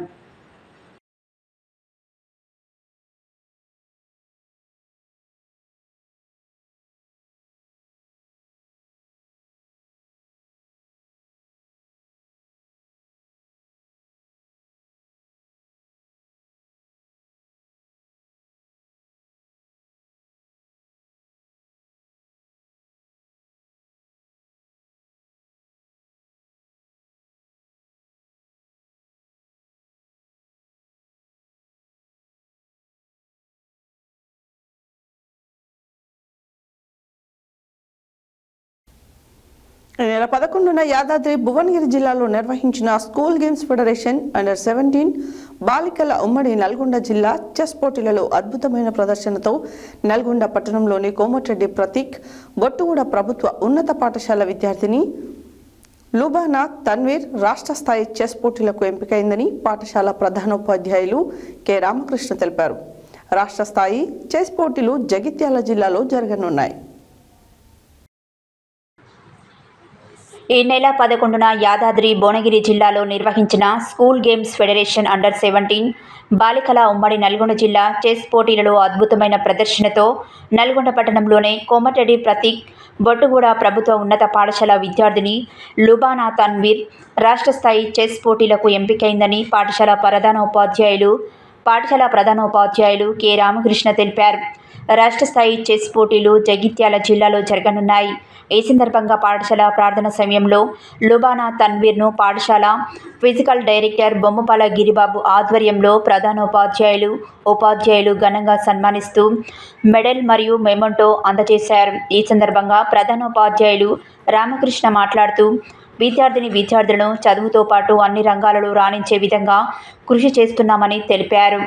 Speaker 1: ఈ నెల 11న యాదాద్రి భువనగిరి జిల్లాలో నిర్వహించిన స్కూల్ గేమ్స్ ఫెడరేషన్ అండర్ 17 బాలికల ఉమ్మడి నల్గొండ జిల్లా చెస్ పోటీలలో అద్భుతమైన ప్రదర్శనతో నల్గొండ పట్టణంలోని కోమటిరెడ్డి ప్రతీక్ బొట్టుగూడ ప్రభుత్వ ఉన్నత పాఠశాల విద్యార్థిని లుబానా తన్వీర్ రాష్ట్ర స్థాయి చెస్ పోటీలకు ఎంపికైందని పాఠశాల ప్రధానోపాధ్యాయులు కె రామకృష్ణ తెలిపారు. రాష్ట్ర స్థాయి చెస్ పోటీలు జగిత్యాల జిల్లాలో జరగనున్నాయి.
Speaker 2: ఈ నెల 11న యాదాద్రి భువనగిరి జిల్లాలో నిర్వహించిన స్కూల్ గేమ్స్ ఫెడరేషన్ అండర్ 17 బాలికల ఉమ్మడి నల్గొండ జిల్లా చెస్ పోటీలలో అద్భుతమైన ప్రదర్శనతో నల్గొండ పట్టణంలోని కోమటిరెడ్డి ప్రతీక్ బొట్టుగూడ ప్రభుత్వ ఉన్నత పాఠశాల విద్యార్థిని లుబానా తన్వీర్ రాష్ట్ర స్థాయి చెస్ పోటీలకు ఎంపికైందని పాఠశాల ప్రధానోపాధ్యాయులు కె రామకృష్ణ తెలిపారు. రాష్ట్ర స్థాయి చెస్ పోటీలు జగిత్యాల జిల్లాలో జరగనున్నాయి. ఈ సందర్భంగా పాఠశాల ప్రార్థన సమయంలో లుబానా తన్వీర్ను పాఠశాల ఫిజికల్ డైరెక్టర్ బొమ్మపాల గిరిబాబు ఆధ్వర్యంలో ఉపాధ్యాయులు ఘనంగా సన్మానిస్తూ మెడల్ మరియు మెమోంటో అందజేశారు. ఈ సందర్భంగా ప్రధానోపాధ్యాయులు రామకృష్ణ మాట్లాడుతూ విద్యార్థులను చదువుతో పాటు అన్ని రంగాలలో రాణించే విధంగా కృషి చేస్తున్నామని తెలిపారు.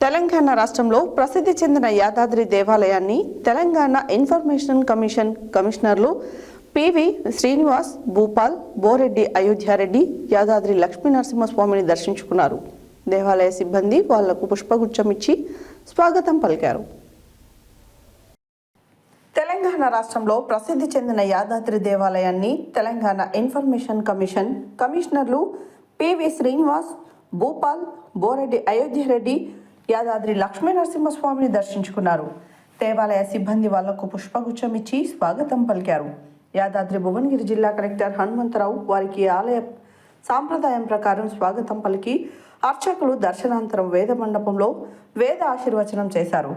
Speaker 1: తెలంగాణ రాష్ట్రంలో ప్రసిద్ధి చెందిన యాదాద్రి దేవాలయాన్ని తెలంగాణ ఇన్ఫర్మేషన్ కమిషన్ కమిషనర్లు పివి శ్రీనివాస్, భూపాల్, బోరెడ్డి అయోధ్యారెడ్డి యాదాద్రి లక్ష్మీనరసింహస్వామిని దర్శించుకున్నారు. దేవాలయ సిబ్బంది వాళ్లకు పుష్పగుచ్చం ఇచ్చి స్వాగతం పలికారు. తెలంగాణ రాష్ట్రంలో ప్రసిద్ధి చెందిన యాదాద్రి దేవాలయాన్ని తెలంగాణ ఇన్ఫర్మేషన్ కమిషన్ కమిషనర్లు పివి శ్రీనివాస్, భూపాల్, బోరెడ్డి అయోధ్యారెడ్డి యాదాద్రి లక్ష్మీనరసింహస్వామిని దర్శించుకున్నారు. దేవాలయ సిబ్బంది వాళ్లకు పుష్పగుచ్చం ఇచ్చి స్వాగతం పలికారు. యాదాద్రి భువనగిరి జిల్లా కలెక్టర్ హనుమంతరావు వారికి ఆలయ సాంప్రదాయం ప్రకారం స్వాగతం పలికి అర్చకులు దర్శనాంతరం వేద మండపంలో వేద ఆశీర్వచనం చేశారు.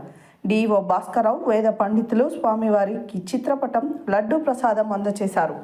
Speaker 1: డిఓ భాస్కరరావు వేద పండితులు స్వామివారికి చిత్రపటం, లడ్డూ ప్రసాదం అందజేశారు.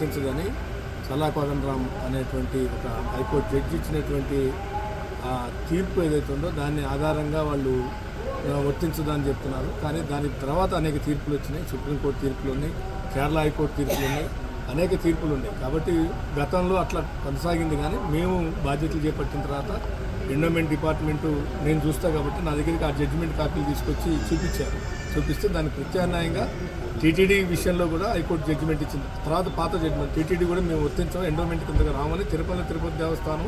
Speaker 4: గుర్తించదని సల్లాకోదండరామ్ అనేటువంటి ఒక హైకోర్టు జడ్జి ఇచ్చినటువంటి తీర్పు ఏదైతే ఉందో దాన్ని ఆధారంగా వాళ్ళు వర్తించదని చెప్తున్నారు. కానీ దాని తర్వాత అనేక తీర్పులు వచ్చినాయి. సుప్రీంకోర్టు తీర్పులు ఉన్నాయి, కేరళ హైకోర్టు తీర్పులు ఉన్నాయి, అనేక తీర్పులు ఉన్నాయి. కాబట్టి గతంలో అట్లా కొనసాగింది. కానీ మేము బాధ్యతలు చేపట్టిన తర్వాత ఎండోమెంట్ డిపార్ట్మెంటు నేను చూస్తా కాబట్టి నా దగ్గరికి ఆ జడ్జిమెంట్ కాపీలు తీసుకొచ్చి చూపిస్తే దాన్ని ప్రత్యామ్నాయంగా టీటీడీ విషయంలో కూడా హైకోర్టు జడ్జిమెంట్ ఇచ్చింది. తర్వాత పాత జడ్జిమెంట్ టీటీడీ కూడా మేము వర్తించాం, ఎండోమెంట్ కిందగా రామని తిరుపతి దేవస్థానం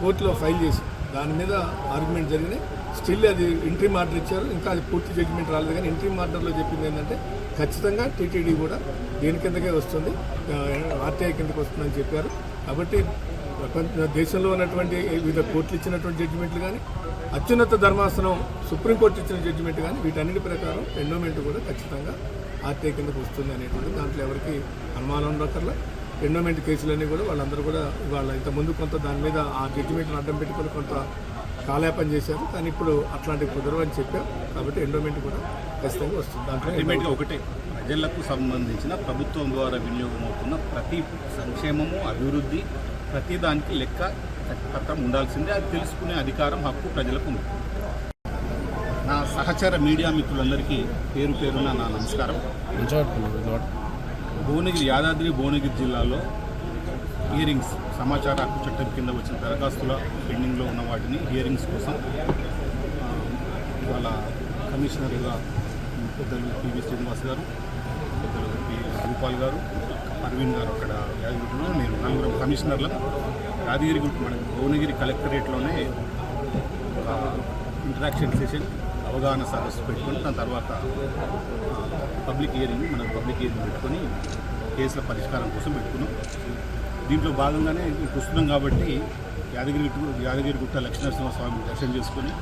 Speaker 4: కోర్టులో ఫైల్ చేసి దాని మీద ఆర్గ్యుమెంట్ జరిగినాయి. స్టిల్ అది ఇంట్రీమ్ ఆర్డర్ ఇచ్చారు, ఇంకా అది పూర్తి జడ్జిమెంట్ రాలేదు. కానీ ఇంట్రీమ్ ఆర్డర్లో చెప్పింది ఏంటంటే ఖచ్చితంగా టీటీడీ కూడా దేని కిందకే వస్తుంది, ఆర్టీఐ కిందకి వస్తుందని చెప్పారు. కాబట్టి దేశంలో ఉన్నటువంటి వివిధ కోర్టులు ఇచ్చినటువంటి జడ్జిమెంట్లు కానీ, అత్యున్నత ధర్మాసనం సుప్రీంకోర్టు ఇచ్చిన జడ్జిమెంట్ కానీ, వీటన్నిటి ప్రకారం ఎండోమెంట్ కూడా ఖచ్చితంగా ఆర్టీఐ కిందకు వస్తుంది అనేటువంటి దాంట్లో ఎవరికి అనుమానం ఉండక్కర్లా. ఎండోమెంట్ కేసులన్నీ కూడా వాళ్ళందరూ కూడా ఇవాళ ఇంతకుముందు కొంత దాని మీద ఆ జడ్జిమెంట్ని అడ్డం పెట్టుకొని కొంత కాలయాపన చేశారు. కానీ ఇప్పుడు అట్లాంటివి కుదరవు అని చెప్పారు. కాబట్టి ఎండోమెంట్ కూడా ఖచ్చితంగా వస్తుంది. దాంట్లో
Speaker 5: ఒకటే ప్రజలకు సంబంధించిన ప్రభుత్వం ద్వారా వినియోగం అవుతున్న ప్రతి సంక్షేమము, అభివృద్ధి, ప్రతి దానికి లెక్క పత్రం ఉండాల్సిందే. అది తెలుసుకునే అధికారం, హక్కు ప్రజలకు ఉంది. నా సహచర మీడియా మిత్రులందరికీ పేరు పేరున నా నమస్కారం. యాదాద్రి భువనగిరి జిల్లాలో హియరింగ్స్ సమాచార హక్కు చట్టం కింద వచ్చిన దరఖాస్తుల పెండింగ్లో ఉన్న వాటిని హియరింగ్స్ కోసం వాళ్ళ కమిషనర్గా పెద్దలు పివి శ్రీనివాస్ గారు, పెద్దలు పి భూపాల్ గారు, అరవింద్ గారు అక్కడ యాదగిరిలో నేను నలుగురు కమిషనర్ల యాదగిరి మన భువనగిరి కలెక్టరేట్లోనే ఒక ఇంటరాక్షన్ సెషన్, అవగాహన సదస్సు పెట్టుకొని దాని తర్వాత పబ్లిక్ హియరింగ్ పెట్టుకొని కేసుల పరిష్కారం కోసం పెట్టుకున్నాం. దీంట్లో భాగంగానే వస్తున్నాం కాబట్టి యాదగిరిగుట్ట లక్ష్మీనరసింహ స్వామిని దర్శనం చేసుకొని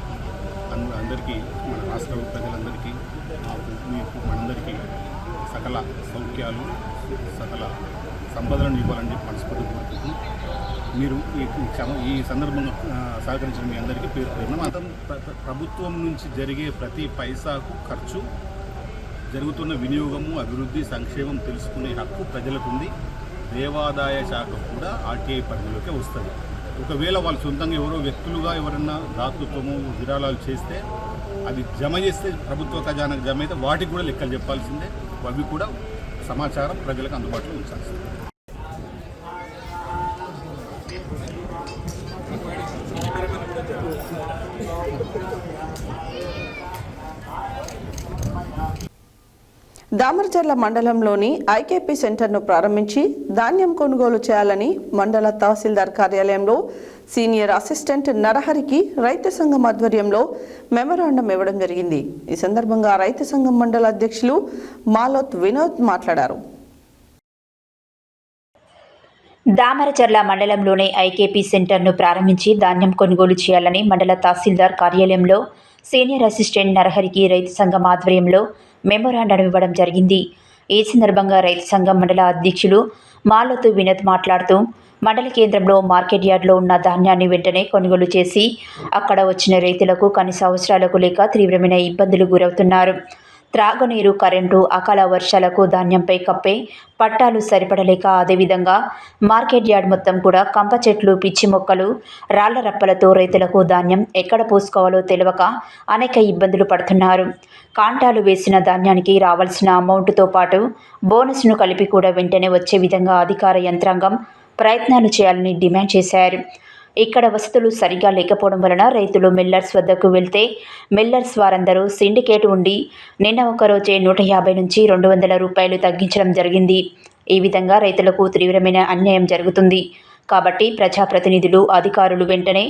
Speaker 5: అందరికీ మన రాష్ట్ర ప్రజలందరికీ మీకు మనందరికీ సకల సౌఖ్యాలు సకల సంపదలను ఇవ్వాలని చెప్పి మనస్ఫూర్తి కోరుకుంటూ మీరు ఈ సందర్భంగా సహకరించిన మీ అందరికీ పేరు పేరున మాత్రం ప్రభుత్వం నుంచి జరిగే ప్రతి పైసాకు ఖర్చు జరుగుతున్న వినియోగము అభివృద్ధి సంక్షేమం తెలుసుకునే హక్కు ప్రజలకు ఉంది. దేవాదాయ శాఖ కూడా ఆర్టీఐ పరిధిలోకి వస్తుంది. ఒకవేళ వాళ్ళు సొంతంగా ఎవరో వ్యక్తులుగా ఎవరన్నా దాతృత్వము విరాళాలు చేస్తే అవి జమ చేస్తే ప్రభుత్వ ఖజానాకు జమ అయితే వాటికి కూడా లెక్కలు చెప్పాల్సిందే. అవి కూడా సమాచారం ప్రజలకు అందుబాటులో ఉంచాల్సిందే.
Speaker 1: దామరచర్ల మండలంలోని ఐకేపీ సెంటర్ను ప్రారంభించి ధాన్యం కొనుగోలు చేయాలని మండల తహసీల్దార్ కార్యాలయంలో సీనియర్ అసిస్టెంట్ నరహరికి రైతు సంఘం ఆధ్వర్యంలో మెమరాండం ఇవ్వడం జరిగింది. ఈ సందర్భంగా రైతు సంఘం మండల అధ్యక్షులు మాలోత్ వినోద్ మాట్లాడారు.
Speaker 2: దామరచర్ల మండలంలోని ఐకేపీ సెంటర్ను ప్రారంభించి ధాన్యం కొనుగోలు చేయాలని మండల తహసీల్దార్ కార్యాలయంలో సీనియర్ అసిస్టెంట్ నరహరికి రైతు సంఘం ఆధ్వర్యంలో మెమోరాండం ఇవ్వడం జరిగింది. ఈ సందర్భంగా రైతు సంఘం మండల అధ్యక్షులు మాలోతు వినోద్ మాట్లాడుతూ మండల కేంద్రంలో మార్కెట్ యార్డ్లో ఉన్న ధాన్యాన్ని వెంటనే కొనుగోలు చేసి అక్కడ వచ్చిన రైతులకు కనీస అవసరాలకు లేక తీవ్రమైన ఇబ్బందులు గురవుతున్నారు. త్రాగునీరు, కరెంటు, అకాల వర్షాలకు ధాన్యంపై కప్పే పట్టాలు సరిపడలేక అదేవిధంగా మార్కెట్ యార్డ్ మొత్తం కూడా కంప చెట్లు, పిచ్చి మొక్కలు, రాళ్ల రప్పలతో రైతులకు ధాన్యం ఎక్కడ పోసుకోవాలో తెలియక అనేక ఇబ్బందులు పడుతున్నారు. కాంటాలు వేసిన ధాన్యానికి రావాల్సిన అమౌంట్తో పాటు బోనస్ను కలిపి కూడా వెంటనే వచ్చే విధంగా అధికార యంత్రాంగం ప్రయత్నాలు చేయాలని డిమాండ్ చేశారు. ఇక్కడ వసతులు సరిగా లేకపోవడం వలన రైతులు మిల్లర్స్ వద్దకు వెళ్తే మిల్లర్స్ వారందరూ సిండికేట్ ఉండి నిన్న ఒకరోజే 150 నుంచి 200 రూపాయలు తగ్గించడం జరిగింది. ఈ విధంగా రైతులకు తీవ్రమైన అన్యాయం జరుగుతుంది. కాబట్టి ప్రజాప్రతినిధులు, అధికారులు వెంటనే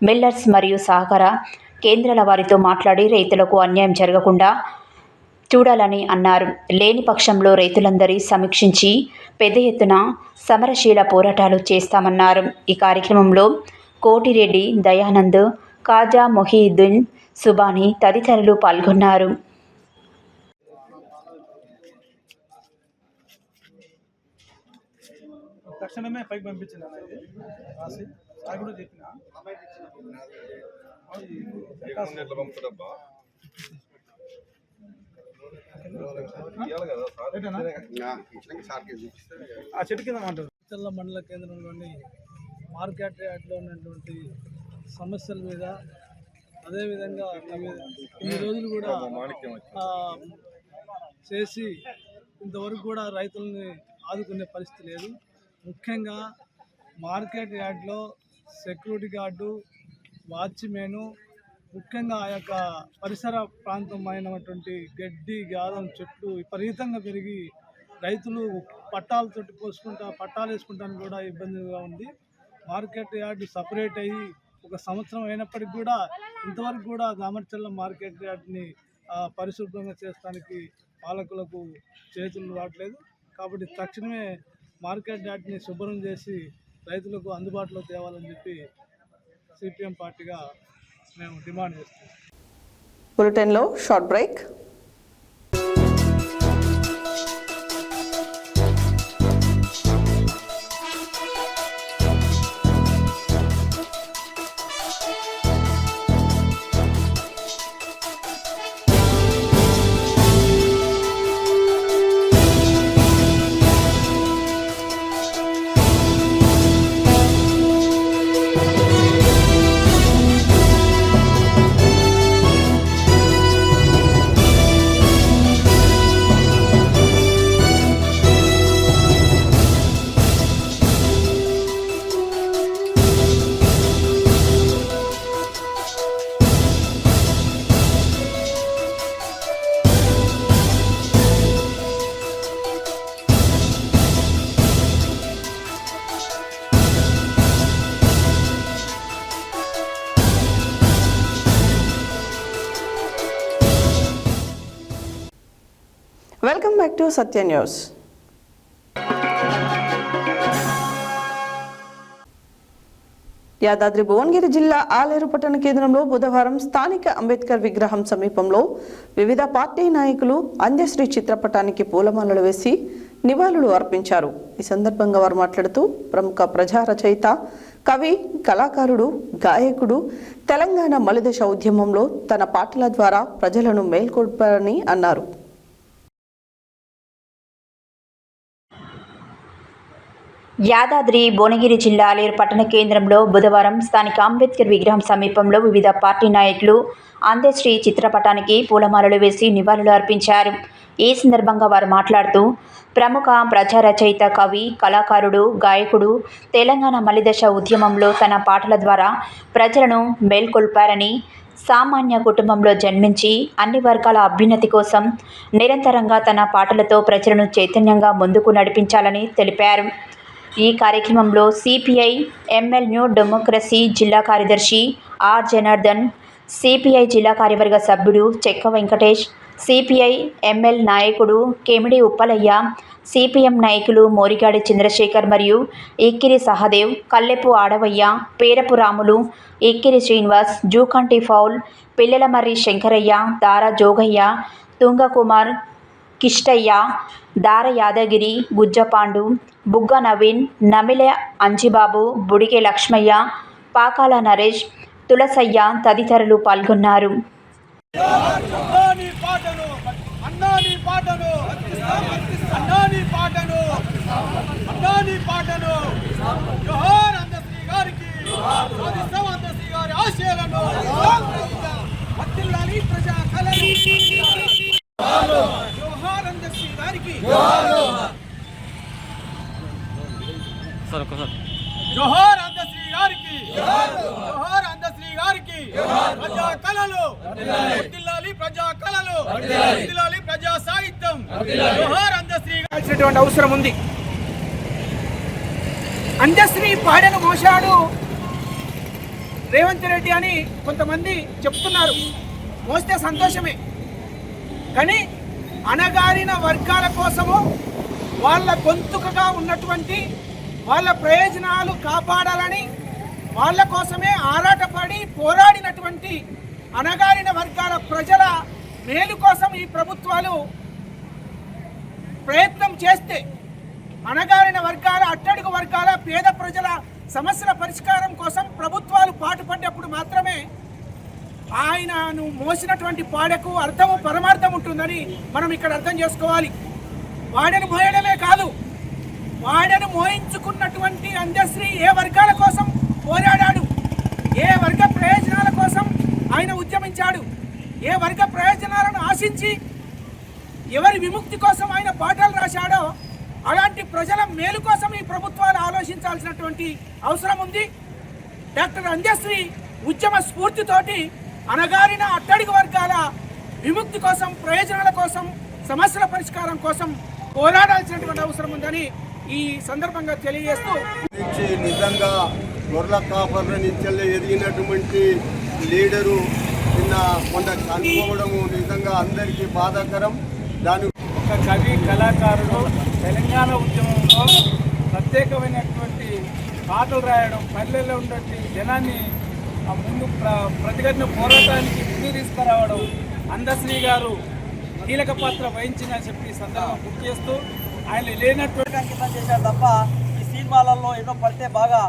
Speaker 2: మిల్లర్స్ మరియు సహకార కేంద్రాల వారితో మాట్లాడి రైతులకు అన్యాయం జరగకుండా చూడాలని అన్నారు. లేని పక్షంలో రైతులందరి సమీక్షించి పెద్ద ఎత్తున సమరశీల పోరాటాలు చేస్తామన్నారు. ఈ కార్యక్రమంలో కోటిరెడ్డి, దయానంద్, కాజా మొహీద్దీన్, సుబాని తదితరులు పాల్గొన్నారు.
Speaker 6: తక్షణమే పైకి పంపించిన చెట్టు కింద మాట్లాడు. మండల కేంద్రంలోని మార్కెట్ యార్డ్లో ఉన్నటువంటి సమస్యల మీద, అదేవిధంగా ఇన్ని రోజులు కూడా చేసి ఇంతవరకు కూడా రైతుల్ని ఆదుకునే పరిస్థితి లేదు. ముఖ్యంగా మార్కెట్ యార్డ్లో సెక్యూరిటీ గార్డు, వాచ్మెను, ముఖ్యంగా ఆ యొక్క పరిసర ప్రాంతమైనటువంటి గడ్డి, గాదం చెట్లు విపరీతంగా పెరిగి రైతులు పట్టాలు వేసుకుంటానికి కూడా ఇబ్బందిగా ఉంది. మార్కెట్ యార్డ్ సపరేట్ అయ్యి 1 సంవత్సరం అయినప్పటికీ కూడా ఇంతవరకు కూడా దామరచర్ల మార్కెట్ యార్డ్ని పరిశుభ్రంగా చేస్తానికి పాలకులకు చేతులు రావట్లేదు. కాబట్టి తక్షణమే మార్కెట్ యార్డ్ని శుభ్రం చేసి రైతులకు అందుబాటులో తేవాలని చెప్పి సిపిఎం పార్టీగా మేము డిమాండ్ చేస్తున్నాం.
Speaker 1: బులెటిన్లో short break. Welcome back to Satya news. Yadadri Bhuvanagiri జిల్లా ఆలేరు పట్టణ కేంద్రంలో బుధవారం స్థానిక అంబేద్కర్ విగ్రహం సమీపంలో వివిధ పార్టీ నాయకులు అంత్యశ్రీ చిత్రపటానికి పూలమాలలు వేసి నివాళులు అర్పించారు. ఈ సందర్భంగా వారు మాట్లాడుతూ ప్రముఖ ప్రజా రచయిత, కవి, కళాకారుడు, గాయకుడు తెలంగాణ మలిదశ ఉద్యమంలో తన పాటల ద్వారా ప్రజలను మేల్కొల్పారని అన్నారు.
Speaker 2: యాదాద్రి భువనగిరి జిల్లా ఆలేరు పట్టణ కేంద్రంలో బుధవారం స్థానిక అంబేద్కర్ విగ్రహం సమీపంలో వివిధ పార్టీ నాయకులు అంత్యశ్రీ చిత్రపటానికి పూలమాలలు వేసి నివాళులు అర్పించారు. ఈ సందర్భంగా వారు మాట్లాడుతూ ప్రముఖ ప్రజా రచయిత, కవి, కళాకారుడు, గాయకుడు తెలంగాణ మలిదశ ఉద్యమంలో తన పాటల ద్వారా ప్రజలను మేల్కొల్పారని, సామాన్య కుటుంబంలో జన్మించి అన్ని వర్గాల అభ్యున్నతి కోసం నిరంతరంగా తన పాటలతో ప్రజలను చైతన్యంగా ముందుకు నడిపించాలని తెలిపారు. ఈ కార్యక్రమంలో సిపిఐ ఎంఎల్ న్యూ డెమోక్రసీ జిల్లా కార్యదర్శి ఆర్ జనార్దన్, సిపిఐ జిల్లా కార్యవర్గ సభ్యుడు చెక్క వెంకటేష్, సిపిఐ ఎంఎల్ నాయకుడు కేమిడి ఉప్పలయ్య, సిపిఎం నాయకులు మోరిగాడి చంద్రశేఖర్ మరియు ఇక్కిరి సహదేవ్, కల్లెపు ఆడవయ్య, పేరపు రాములు, ఇక్కిరి శ్రీనివాస్, జూకంటి ఫౌల్, పిల్లలమర్రి శంకరయ్య, దారా జోగయ్య, తుంగకుమార్, కిష్టయ్య, దార యాదగిరి, గుజ్జపాండు, బుగ్గ నవీన్, నమిలె అంజిబాబు, బుడిగే లక్ష్మయ్య, పాకాల నరేష్, తులసయ్య తదితరులు పాల్గొన్నారు.
Speaker 7: జోహార్ అందశ్రీ గారికి, జోహార్ అందశ్రీ గారికి. ప్రజా కళలు వర్ధిల్లాలి, ప్రజా కళలు వర్ధిల్లాలి, ప్రజా సాహిత్యం. జోహార్ అందశ్రీ గారికి అవసరం ఉంది. అందశ్రీ పాడను మోసాడు రేవంత్ రెడ్డి అని కొంతమంది చెప్తున్నారు. మోస్తే సంతోషమే, కానీ అణగారిన వర్గాల కోసము వాళ్ళ గొంతుకగా ఉన్నటువంటి వాళ్ళ ప్రయోజనాలు కాపాడాలని వాళ్ళ కోసమే ఆరాటపడి పోరాడినటువంటి అణగారిన వర్గాల ప్రజల మేలు కోసం ఈ ప్రభుత్వాలు ప్రయత్నం చేస్తే, అణగారిన వర్గాల, అట్టడుగు వర్గాల, పేద ప్రజల సమస్యల పరిష్కారం కోసం ప్రభుత్వాలు పాటుపడ్డప్పుడు మాత్రమే ఆయనను మోసినటువంటి పాడకు అర్థము పరమార్థం ఉంటుందని మనం ఇక్కడ అర్థం చేసుకోవాలి. వాడను మోయడమే కాదు, వాడను మోయించుకున్నటువంటి అందశ్రీ ఏ వర్గాల కోసం పోరాడాడు, ఏ వర్గ ప్రయోజనాల కోసం ఆయన ఉద్యమించాడు, ఏ వర్గ ప్రయోజనాలను ఆశించి ఎవరి విముక్తి కోసం ఆయన పాఠాలు రాశాడో అలాంటి ప్రజల మేలు కోసం ఈ ప్రభుత్వాలు ఆలోచించాల్సినటువంటి అవసరం ఉంది. డాక్టర్ అందశ్రీ ఉద్యమ స్ఫూర్తితోటి అణగారిన అట్టడుగు వర్గాల విముక్తి కోసం, ప్రయోజనాల కోసం, సమస్యల పరిష్కారం కోసం పోరాడాల్సినటువంటి అవసరం ఉందని ఈ సందర్భంగా తెలియజేస్తూ,
Speaker 8: నిజంగా గొర్రెల కాపర్ల నుంచి ఎదిగినటువంటి లీడరు మొన్న చనిపోవడము నిజంగా అందరికీ బాధాకరం. దాని
Speaker 6: ఒక కవి, కళాకారుడు తెలంగాణ ఉద్యమంలో ప్రత్యేకమైనటువంటి పాటలు రాయడం, పల్లెల్లో ఉన్నటువంటి జనాన్ని ముందు ప్రతిఘటన పోరాటానికి ముందు తీసుకురావడం అందశ్రీ గారు కీలక పాత్ర వహించిందని చెప్పి సందర్భం గుర్తు చేస్తూ, ఆయన లేనటువంటి
Speaker 9: అంకితం చేశాడు తప్ప ఈ సినిమాలలో ఎన్నో పడితే బాగా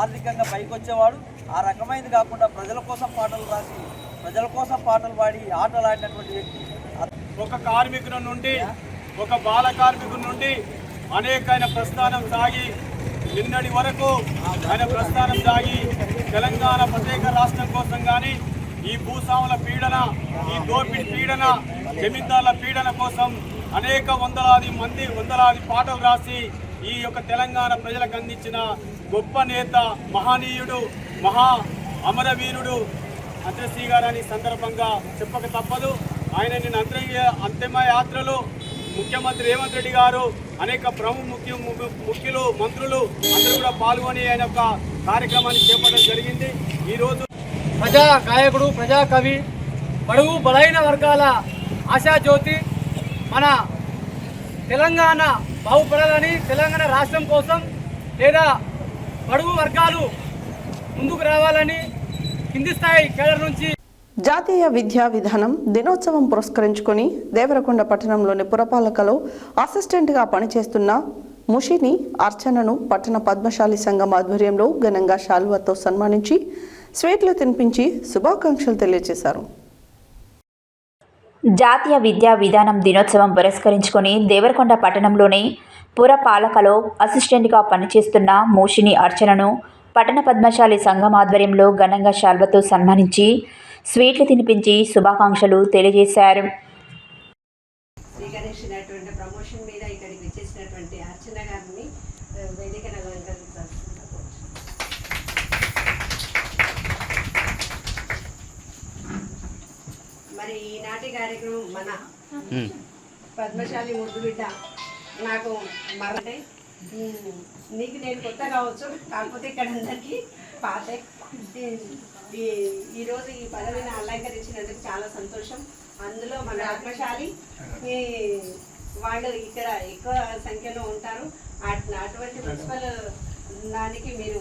Speaker 9: ఆర్థికంగా పైకి వచ్చేవాడు. ఆ రకమైనది కాకుండా ప్రజల కోసం పాటలు రాసి, ప్రజల కోసం పాటలు పాడి ఆటలు ఆడినటువంటి వ్యక్తి.
Speaker 7: ఒక కార్మికుల నుండి, ఒక బాల కార్మికుల నుండి అనేకమైన ప్రస్థానం సాగి నిన్నటి వరకు ఆయన ప్రస్థానం సాగి తెలంగాణ ప్రత్యేక రాష్ట్రం కోసం కానీ, ఈ భూస్వాముల పీడన, ఈ దోపిడి పీడన, జమీందారుల పీడన కోసం అనేక వందలాది పాటలు రాసి ఈ యొక్క తెలంగాణ ప్రజలకు అందించిన గొప్ప నేత, మహనీయుడు, అమరవీరుడు అందశ్రీ గారని సందర్భంగా చెప్పక తప్పదు. ఆయన నిన్న అంతిమ యాత్రలో ముఖ్యమంత్రి రేవంత్ రెడ్డి గారు, అనేక ప్రముఖ ముఖ్యులు, మంత్రులు అందరూ కూడా పాల్గొని ఆయన యొక్క కార్యక్రమాన్ని చేపట్టడం జరిగింది. ఈరోజు
Speaker 6: ప్రజా గాయకుడు, ప్రజా కవి, బడుగు బలైన వర్గాల ఆశాజ్యోతి, మన తెలంగాణ బాగుపడాలని, తెలంగాణ రాష్ట్రం కోసం లేదా బడుగు వర్గాలు ముందుకు రావాలని కింది స్థాయి కేడర్ నుంచి
Speaker 1: జాతీయ విద్యా విధానం దినోత్సవం పురస్కరించుకొని దేవరకొండ పట్టణంలోని పురపాలకలో అసిస్టెంట్గా పనిచేస్తున్న ముషిని అర్చనను పట్టణ పద్మశాలి సంఘం ఆధ్వర్యంలో ఘనంగా శాలువాతో సన్మానించి స్వీట్లు తినిపించి శుభాకాంక్షలు తెలియజేశారు.
Speaker 2: జాతీయ విద్యా విధానం దినోత్సవం పురస్కరించుకొని దేవరకొండ పట్టణంలోని పురపాలకలో అసిస్టెంట్గా పనిచేస్తున్న మోషిని అర్చనను పట్టణ పద్మశాలి సంఘం ఆధ్వర్యంలో ఘనంగా శాల్వతో సన్మానించి స్వీట్లు తినిపించి శుభాకాంక్షలు తెలియజేశారు.
Speaker 10: స్వీకరించినటువంటి ప్రమోషన్ మీద ఇక్కడికి వచ్చేసినటువంటి అర్చన గారిని వేదికను అలంకరించారు. మరి ఈనాటి కార్యక్రమం మన పద్మశాలి ముద్దు బిడ్డ నాకు మరటే నీకు నేను కొత్త కావచ్చు, కాకపోతే ఇక్కడ అందరికీ పాతే. ఈరోజు ఈ పదవిని అలంకరించినందుకు చాలా సంతోషం. అందులో మన పద్మశాలి వాళ్ళు ఇక్కడ ఎక్కువ సంఖ్యలో ఉంటారు. అటువంటి మున్సిపల్ దానికి మీరు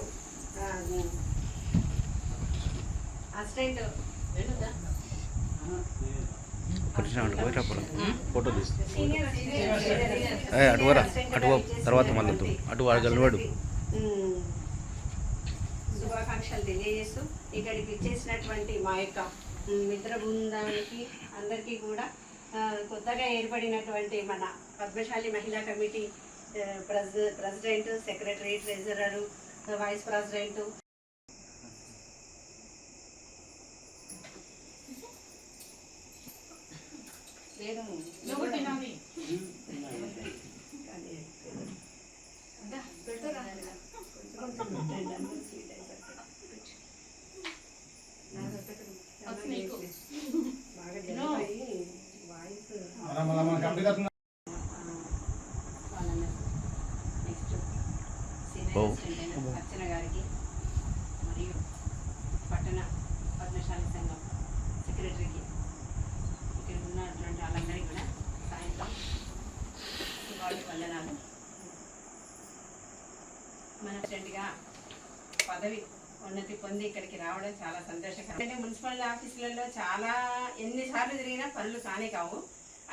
Speaker 10: అసిస్టెంట్
Speaker 11: ఫోటో తర్వాత మళ్ళీ అటు
Speaker 10: శుభాకాంక్షలు తెలియజేస్తూ ఇక్కడికి ఇచ్చేసినటువంటి మా యొక్క మిత్ర బృందానికి అందరికీ కూడా కొత్తగా ఏర్పడినటువంటి మన పద్మశాలి మహిళా committee president, secretary, treasurer, vice president, Archana గారికి మరియు పట్టణ పద్మశాలి సంఘం సెక్రటరీకి ఇక్కడ ఉన్నటువంటి వాళ్ళందరికీ కూడా సాయంత్రం వందనాలు. మన అసిస్టెంట్గా పదవి ఉన్నతి పొంది ఇక్కడికి రావడం చాలా సంతోషకరం. అంటే మున్సిపల్ ఆఫీసులలో చాలా ఎన్నిసార్లు తిరిగినా పనులు కానే కావు.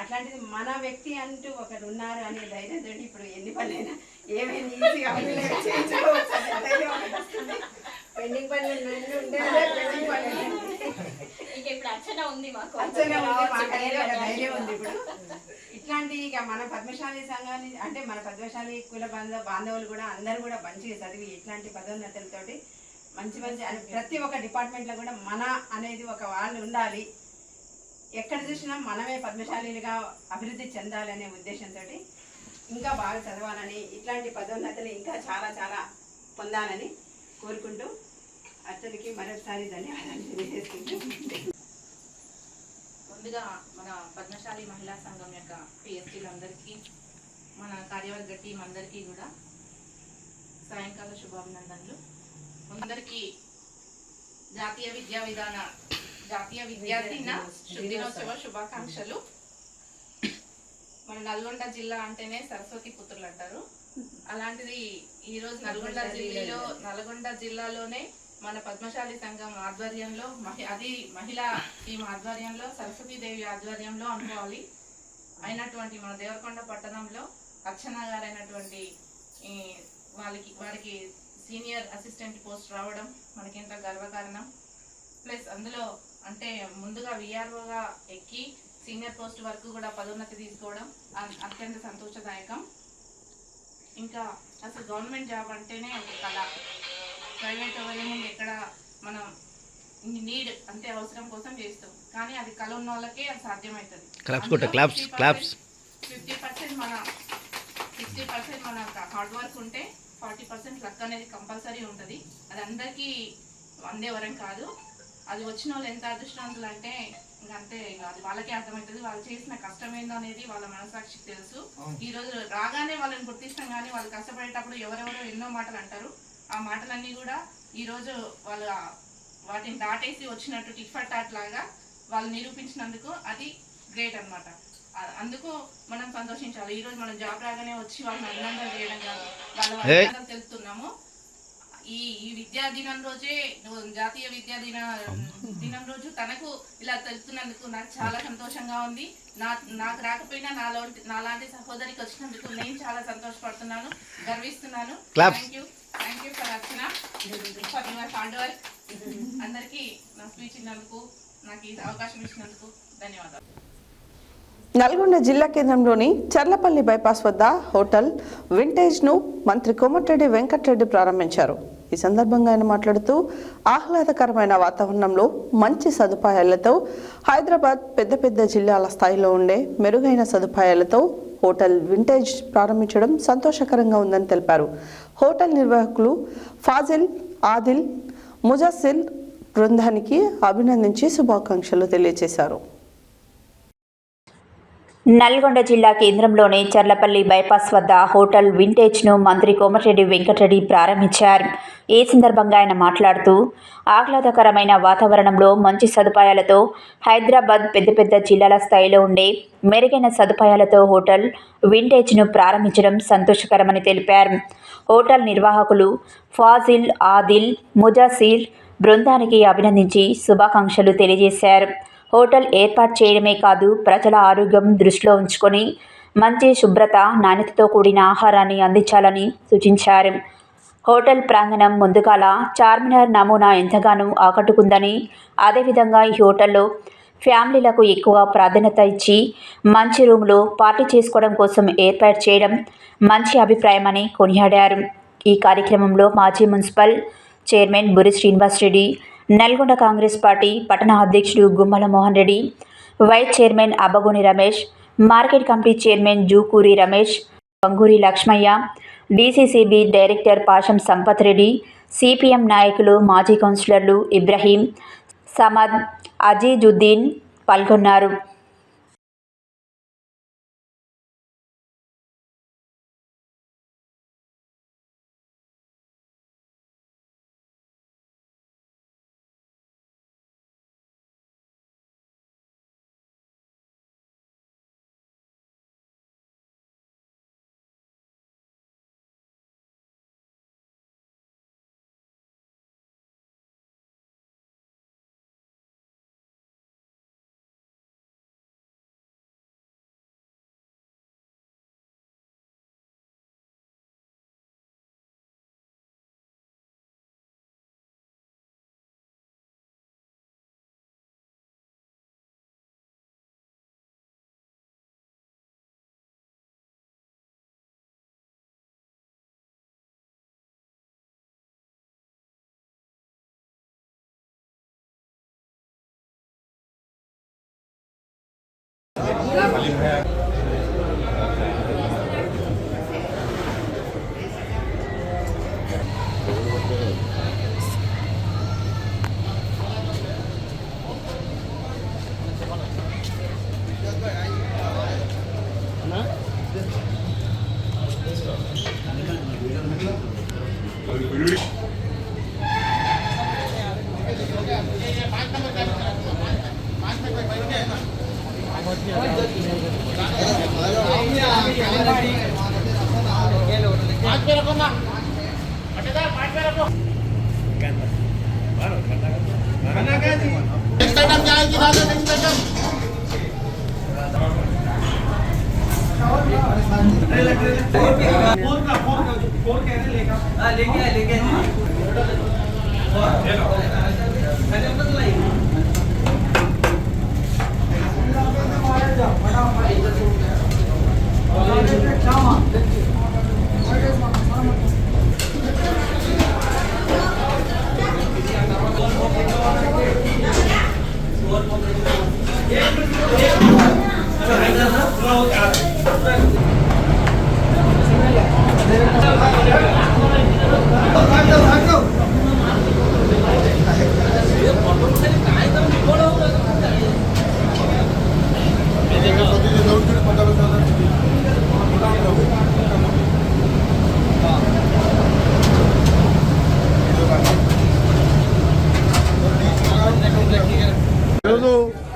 Speaker 10: అట్లాంటిది మన వ్యక్తి అంటూ ఒకరు ఉన్నారు అనే ధైర్యంతో ఇప్పుడు ఎన్ని పనులైనా ఏమైనా ఈజీగా పెండింగ్ పనులు ఉంటే ధైర్యం ఉంది ఇప్పుడు. ఇట్లాంటి ఇక మన పద్మశాలి సంఘాన్ని అంటే మన పద్మశాలి కుల బాంధవులు కూడా అందరూ కూడా మంచిగా చదివి ఇట్లాంటి పదోన్నతులతోటి మంచి మంచి ప్రతి ఒక్క డిపార్ట్మెంట్లో కూడా మన అనేది ఒక వాళ్ళు ఉండాలి. ఎక్కడ చూసినా మనమే పద్మశాలిగా అభివృద్ధి చెందాలనే ఉద్దేశంతో ఇంకా బాగా చదవాలని ఇట్లాంటి పదోన్నతులు ఇంకా చాలా చాలా పొందాలని కోరుకుంటూ అతనికి మరొకసారి ధన్యవాదాలు తెలియజేసుకుంటూ
Speaker 12: ముందుగా మన పద్మశాలి మహిళా సంఘం యొక్క పిఎస్టీలందరికీ మన కార్యవర్గ టీం అందరికీ కూడా సాయంకాల శుభాభినందనలు. అందరికీ జాతీయ విద్యార్థి దినోత్సవ శుభాకాంక్షలు. మన నల్గొండ జిల్లా అంటేనే సరస్వతి పుత్రులు అంటారు. అలాంటిది ఈరోజు నల్గొండ జిల్లాలోనే మన పద్మశాలి సంఘం ఆధ్వర్యంలో అది మహిళా టీం ఆధ్వర్యంలో సరస్వతీదేవి ఆధ్వర్యంలో అనుకోవాలి అయినటువంటి మన దేవరకొండ పట్టణంలో అర్చన గారు అయినటువంటి వారికి సీనియర్ అసిస్టెంట్ పోస్ట్ రావడం మనకెంత గర్వకారణం. ప్లస్ అందులో అంటే ముందుగా విఆర్ఓగా ఎక్కి సీనియర్ పోస్ట్ వరకు కూడా పదోన్నతి తీసుకోవడం అత్యంత సంతోషదాయకం. ఇంకా అసలు గవర్నమెంట్ జాబ్ అంటేనే ఒక కళ. ప్రైవేట్ ముందు ఎక్కడ మనం నీడ్ అంతే అవసరం కోసం చేస్తాం, కానీ అది కళ ఉన్న వాళ్ళకే అది సాధ్యమవుతుంది. 50% మన 60% మన హార్డ్ వర్క్ ఉంటే 40% లక్ అనేది కంపల్సరీ ఉంటుంది. అది అందరికీ అందే వరం కాదు. అది వచ్చిన వాళ్ళు ఎంత అదృష్టవంతులు అంటే ఇంకంతే, అది వాళ్ళకే అర్థమవుతుంది. వాళ్ళు చేసిన కష్టం ఏందో అనేది వాళ్ళ మనసాక్షికి తెలుసు. ఈ రోజు రాగానే వాళ్ళని గుర్తిస్తాం, కానీ వాళ్ళు కష్టపడేటప్పుడు ఎవరెవరో ఎన్నో మాటలు అంటారు. ఆ మాటలన్నీ కూడా ఈరోజు వాళ్ళు వాటిని దాటేసి వచ్చినట్టు టిక్ ఫర్ టాట్ లాగా వాళ్ళు నిరూపించినందుకు అది గ్రేట్ అనమాట. అందుకు మనం సంతోషించాలి. ఈరోజు మనం జాబ్ రాగానే వచ్చి వాళ్ళని అభినందన చేయడం కాదు, వాళ్ళ తెలుస్తున్నాము. ఈ విద్యా దినం రోజే జాతీయ విద్యా దినం రోజు తనకు ఇలా తెలుపుతున్నందుకు నాకు చాలా సంతోషంగా ఉంది. నాకు రాకపోయినా నాలాంటి సహోదరికి వచ్చినందుకు నేను చాలా సంతోషపడుతున్నాను, గర్విస్తున్నాను. Thank you for Archana, for your hard work. అందరికీ నా స్పీచ్ ఇచ్చినందుకు, నాకు ఈ అవకాశం ఇచ్చినందుకు ధన్యవాదాలు.
Speaker 1: నల్గొండ జిల్లా కేంద్రంలోని చర్లపల్లి బైపాస్ వద్ద హోటల్ వింటేజ్ను మంత్రి కోమటిరెడ్డి వెంకటరెడ్డి ప్రారంభించారు. ఈ సందర్భంగా ఆయన మాట్లాడుతూ ఆహ్లాదకరమైన వాతావరణంలో మంచి సదుపాయాలతో హైదరాబాద్ పెద్ద జిల్లాల స్థాయిలో ఉండే మెరుగైన సదుపాయాలతో హోటల్ వింటేజ్ ప్రారంభించడం సంతోషకరంగా ఉందని తెలిపారు. హోటల్ నిర్వాహకులు ఫాజిల్, ఆదిల్, ముజస్సిల్ బృందానికి అభినందించి శుభాకాంక్షలు తెలియజేశారు.
Speaker 2: నల్గొండ జిల్లా కేంద్రంలోని చర్లపల్లి బైపాస్ వద్ద హోటల్ వింటేజ్ను మంత్రి కోమటిరెడ్డి వెంకటరెడ్డి ప్రారంభించారు. ఈ సందర్భంగా ఆయన మాట్లాడుతూ ఆహ్లాదకరమైన వాతావరణంలో మంచి సదుపాయాలతో హైదరాబాద్ పెద్ద జిల్లాల స్థాయిలో ఉండే మెరుగైన సదుపాయాలతో హోటల్ వింటేజ్ను ప్రారంభించడం సంతోషకరమని తెలిపారు. హోటల్ నిర్వాహకులు ఫాజిల్, ఆదిల్, ముజాసిర్ బృందానికి అభినందించి శుభాకాంక్షలు తెలియజేశారు. హోటల్ ఏర్పాటు చేయడమే కాదు, ప్రజల ఆరోగ్యం దృష్టిలో ఉంచుకొని మంచి శుభ్రత, నాణ్యతతో కూడిన ఆహారాన్ని అందించాలని సూచించారు. హోటల్ ప్రాంగణం ముందుగాల చార్మినార్ నమూనా ఎంతగానో ఆకట్టుకుందని, అదేవిధంగా ఈ హోటల్లో ఫ్యామిలీలకు ఎక్కువ ప్రాధాన్యత ఇచ్చి మంచి రూములో పార్టీ చేసుకోవడం కోసం ఏర్పాటు చేయడం మంచి అభిప్రాయమని కొనియాడారు. ఈ కార్యక్రమంలో మాజీ municipal chairman Buri Srinivas Reddy, Nalgonda Congress party పట్టణ అధ్యక్షుడు Gummala Mohan Reddy, vice chairman Abbagoni Ramesh, market committee chairman Jukuri Ramesh, Vanguri Lakshmaiah, DCCB director Pasham Sampath Reddy, CPM నాయకులు, మాజీ కౌన్సిలర్లు ఇబ్రహీం, సమద్, అజీజుద్దీన్ పాల్గొన్నారు.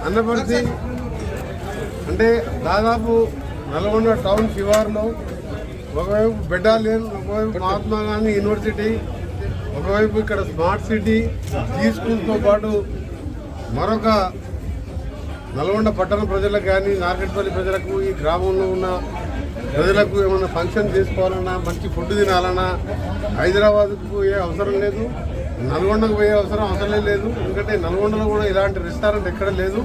Speaker 8: అన్నపర్తి అంటే దాదాపు నల్గొండ టౌన్ శివారులో ఒకవైపు బెటాలియన్, ఒకవైపు మహాత్మా గాంధీ యూనివర్సిటీ, ఒకవైపు ఇక్కడ స్మార్ట్ సిటీ తీసుకులతో పాటు మరొక నల్గొండ పట్టణ ప్రజలకు కానీ నార్కెట్పల్లి ప్రజలకు ఈ గ్రామంలో ఉన్న ప్రజలకు ఏమైనా ఫంక్షన్ చేసుకోవాలన్నా మంచి ఫుడ్ తినాలన్నా హైదరాబాద్కు పోయే అవసరం లేదు, నల్గొండకు పోయే అవసరం లేదు. ఎందుకంటే నల్గొండలో కూడా ఇలాంటి రెస్టారెంట్ ఎక్కడ లేదు.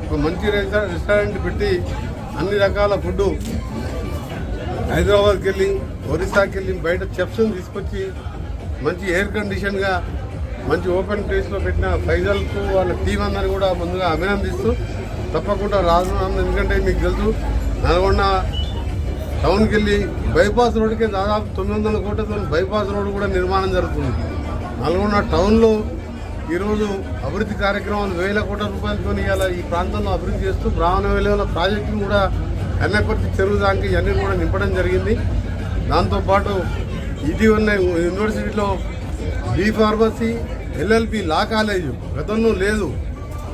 Speaker 8: ఒక మంచి రెస్టారెంట్ పెట్టి అన్ని రకాల ఫుడ్ హైదరాబాద్కి వెళ్ళి ఒరిస్సాకి వెళ్ళి బయట చెఫ్స్ని తీసుకొచ్చి మంచి ఎయిర్ కండిషన్గా మంచి ఓపెన్ ప్లేస్లో పెట్టిన ఫైజల్కు వాళ్ళ టీం అందరినీ కూడా ముందుగా అభినందిస్తూ తప్పకుండా రాజున్నాను. ఎందుకంటే మీకు తెలుసు నల్గొండ టౌన్కి వెళ్ళి బైపాస్ రోడ్డుకే దాదాపు 900 కోట్లతో బైపాస్ రోడ్డు కూడా నిర్మాణం జరుగుతుంది. నల్గొండ టౌన్లో ఈరోజు అభివృద్ధి కార్యక్రమాలు 1000 కోట్ల రూపాయలతో ఇవాళ ఈ ప్రాంతంలో అభివృద్ధి చేస్తూ బ్రాహ్మణ ప్రాజెక్టును కూడా ఎన్నకొట్టి చెరువు దానికి ఇవన్నీ కూడా నింపడం జరిగింది. దాంతోపాటు ఇటీవల యూనివర్సిటీలో బీ ఫార్మసీ LLB లా కాలేజు గతంలో లేదు.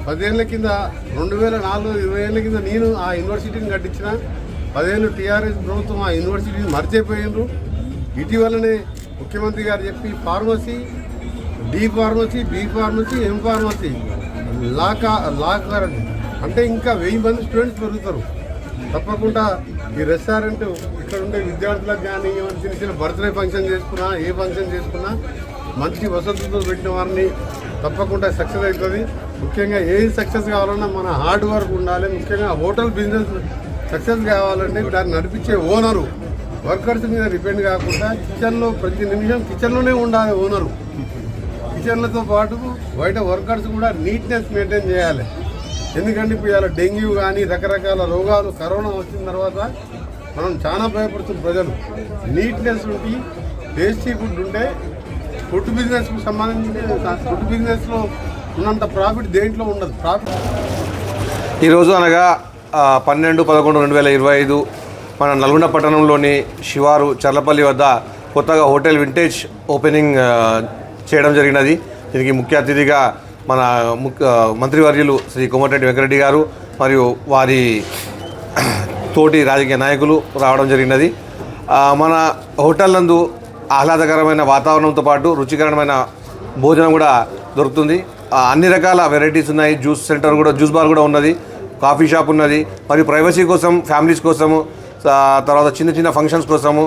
Speaker 8: 10 ఏళ్ల కింద 2004 20 ఏళ్ల కింద నేను ఆ యూనివర్సిటీని కట్టించిన. 10 ఏళ్ళు టీఆర్ఎస్ ప్రభుత్వం ఆ యూనివర్సిటీని మర్చిపోయినారు. ఇటీవలనే ముఖ్యమంత్రి గారు చెప్పి pharmacy, D pharmacy, B pharmacy, M pharmacy లా అంటే ఇంకా 1000 మంది స్టూడెంట్స్ పెరుగుతారు. తప్పకుండా ఈ రెస్టారెంట్ ఇక్కడ ఉండే విద్యార్థులకు కానీ చిన్న చిన్న బర్త్డే ఫంక్షన్ చేసుకున్నా ఏ ఫంక్షన్ చేసుకున్నా మంచి వసతులతో పెట్టిన వారిని తప్పకుండా సక్సెస్ అవుతుంది. ముఖ్యంగా ఏది సక్సెస్ కావాలన్నా మన హార్డ్ వర్క్ ఉండాలి. ముఖ్యంగా హోటల్ బిజినెస్ సక్సెస్ కావాలంటే దాన్ని నడిపించే ఓనరు వర్కర్స్ మీద డిపెండ్ కాకుండా కిచెన్లో ప్రతి నిమిషం కిచెన్లోనే ఉండాలి ఓనరు. కిచెన్లతో పాటు బయట వర్కర్స్ కూడా నీట్నెస్ మెయింటైన్ చేయాలి. ఎందుకంటే ఇప్పుడు ఇలా డెంగ్యూ కానీ రకరకాల రోగాలు కరోనా వచ్చిన తర్వాత మనం చాలా భయపడుతున్న ప్రజలు. నీట్నెస్ ఉండి టేస్టీ ఫుడ్ ఉంటే ఫుడ్ బిజినెస్కు సంబంధించి ఫుడ్ బిజినెస్లో ఉన్నంత ప్రాఫిట్ దేంట్లో ఉండదు. ప్రాఫిట్
Speaker 11: ఈరోజు అనగా 12/11/2025 మన నల్గొండ పట్టణంలోని శివారు చర్లపల్లి వద్ద కొత్తగా హోటల్ వింటేజ్ ఓపెనింగ్ చేయడం జరిగినది. దీనికి ముఖ్య అతిథిగా మన మంత్రివర్యులు శ్రీ కోమటిరెడ్డి వెంకటరెడ్డి గారు మరియు వారి తోటి రాజకీయ నాయకులు రావడం జరిగినది. మన హోటల్ నందు ఆహ్లాదకరమైన వాతావరణంతో పాటు రుచికరమైన భోజనం కూడా దొరుకుతుంది. అన్ని రకాల వెరైటీస్ ఉన్నాయి. జ్యూస్ సెంటర్ కూడా, జ్యూస్ బార్ కూడా ఉన్నది, కాఫీ షాప్ ఉన్నది. మరియు ప్రైవసీ కోసం, ఫ్యామిలీస్ కోసము, తర్వాత చిన్న చిన్న ఫంక్షన్స్ కోసము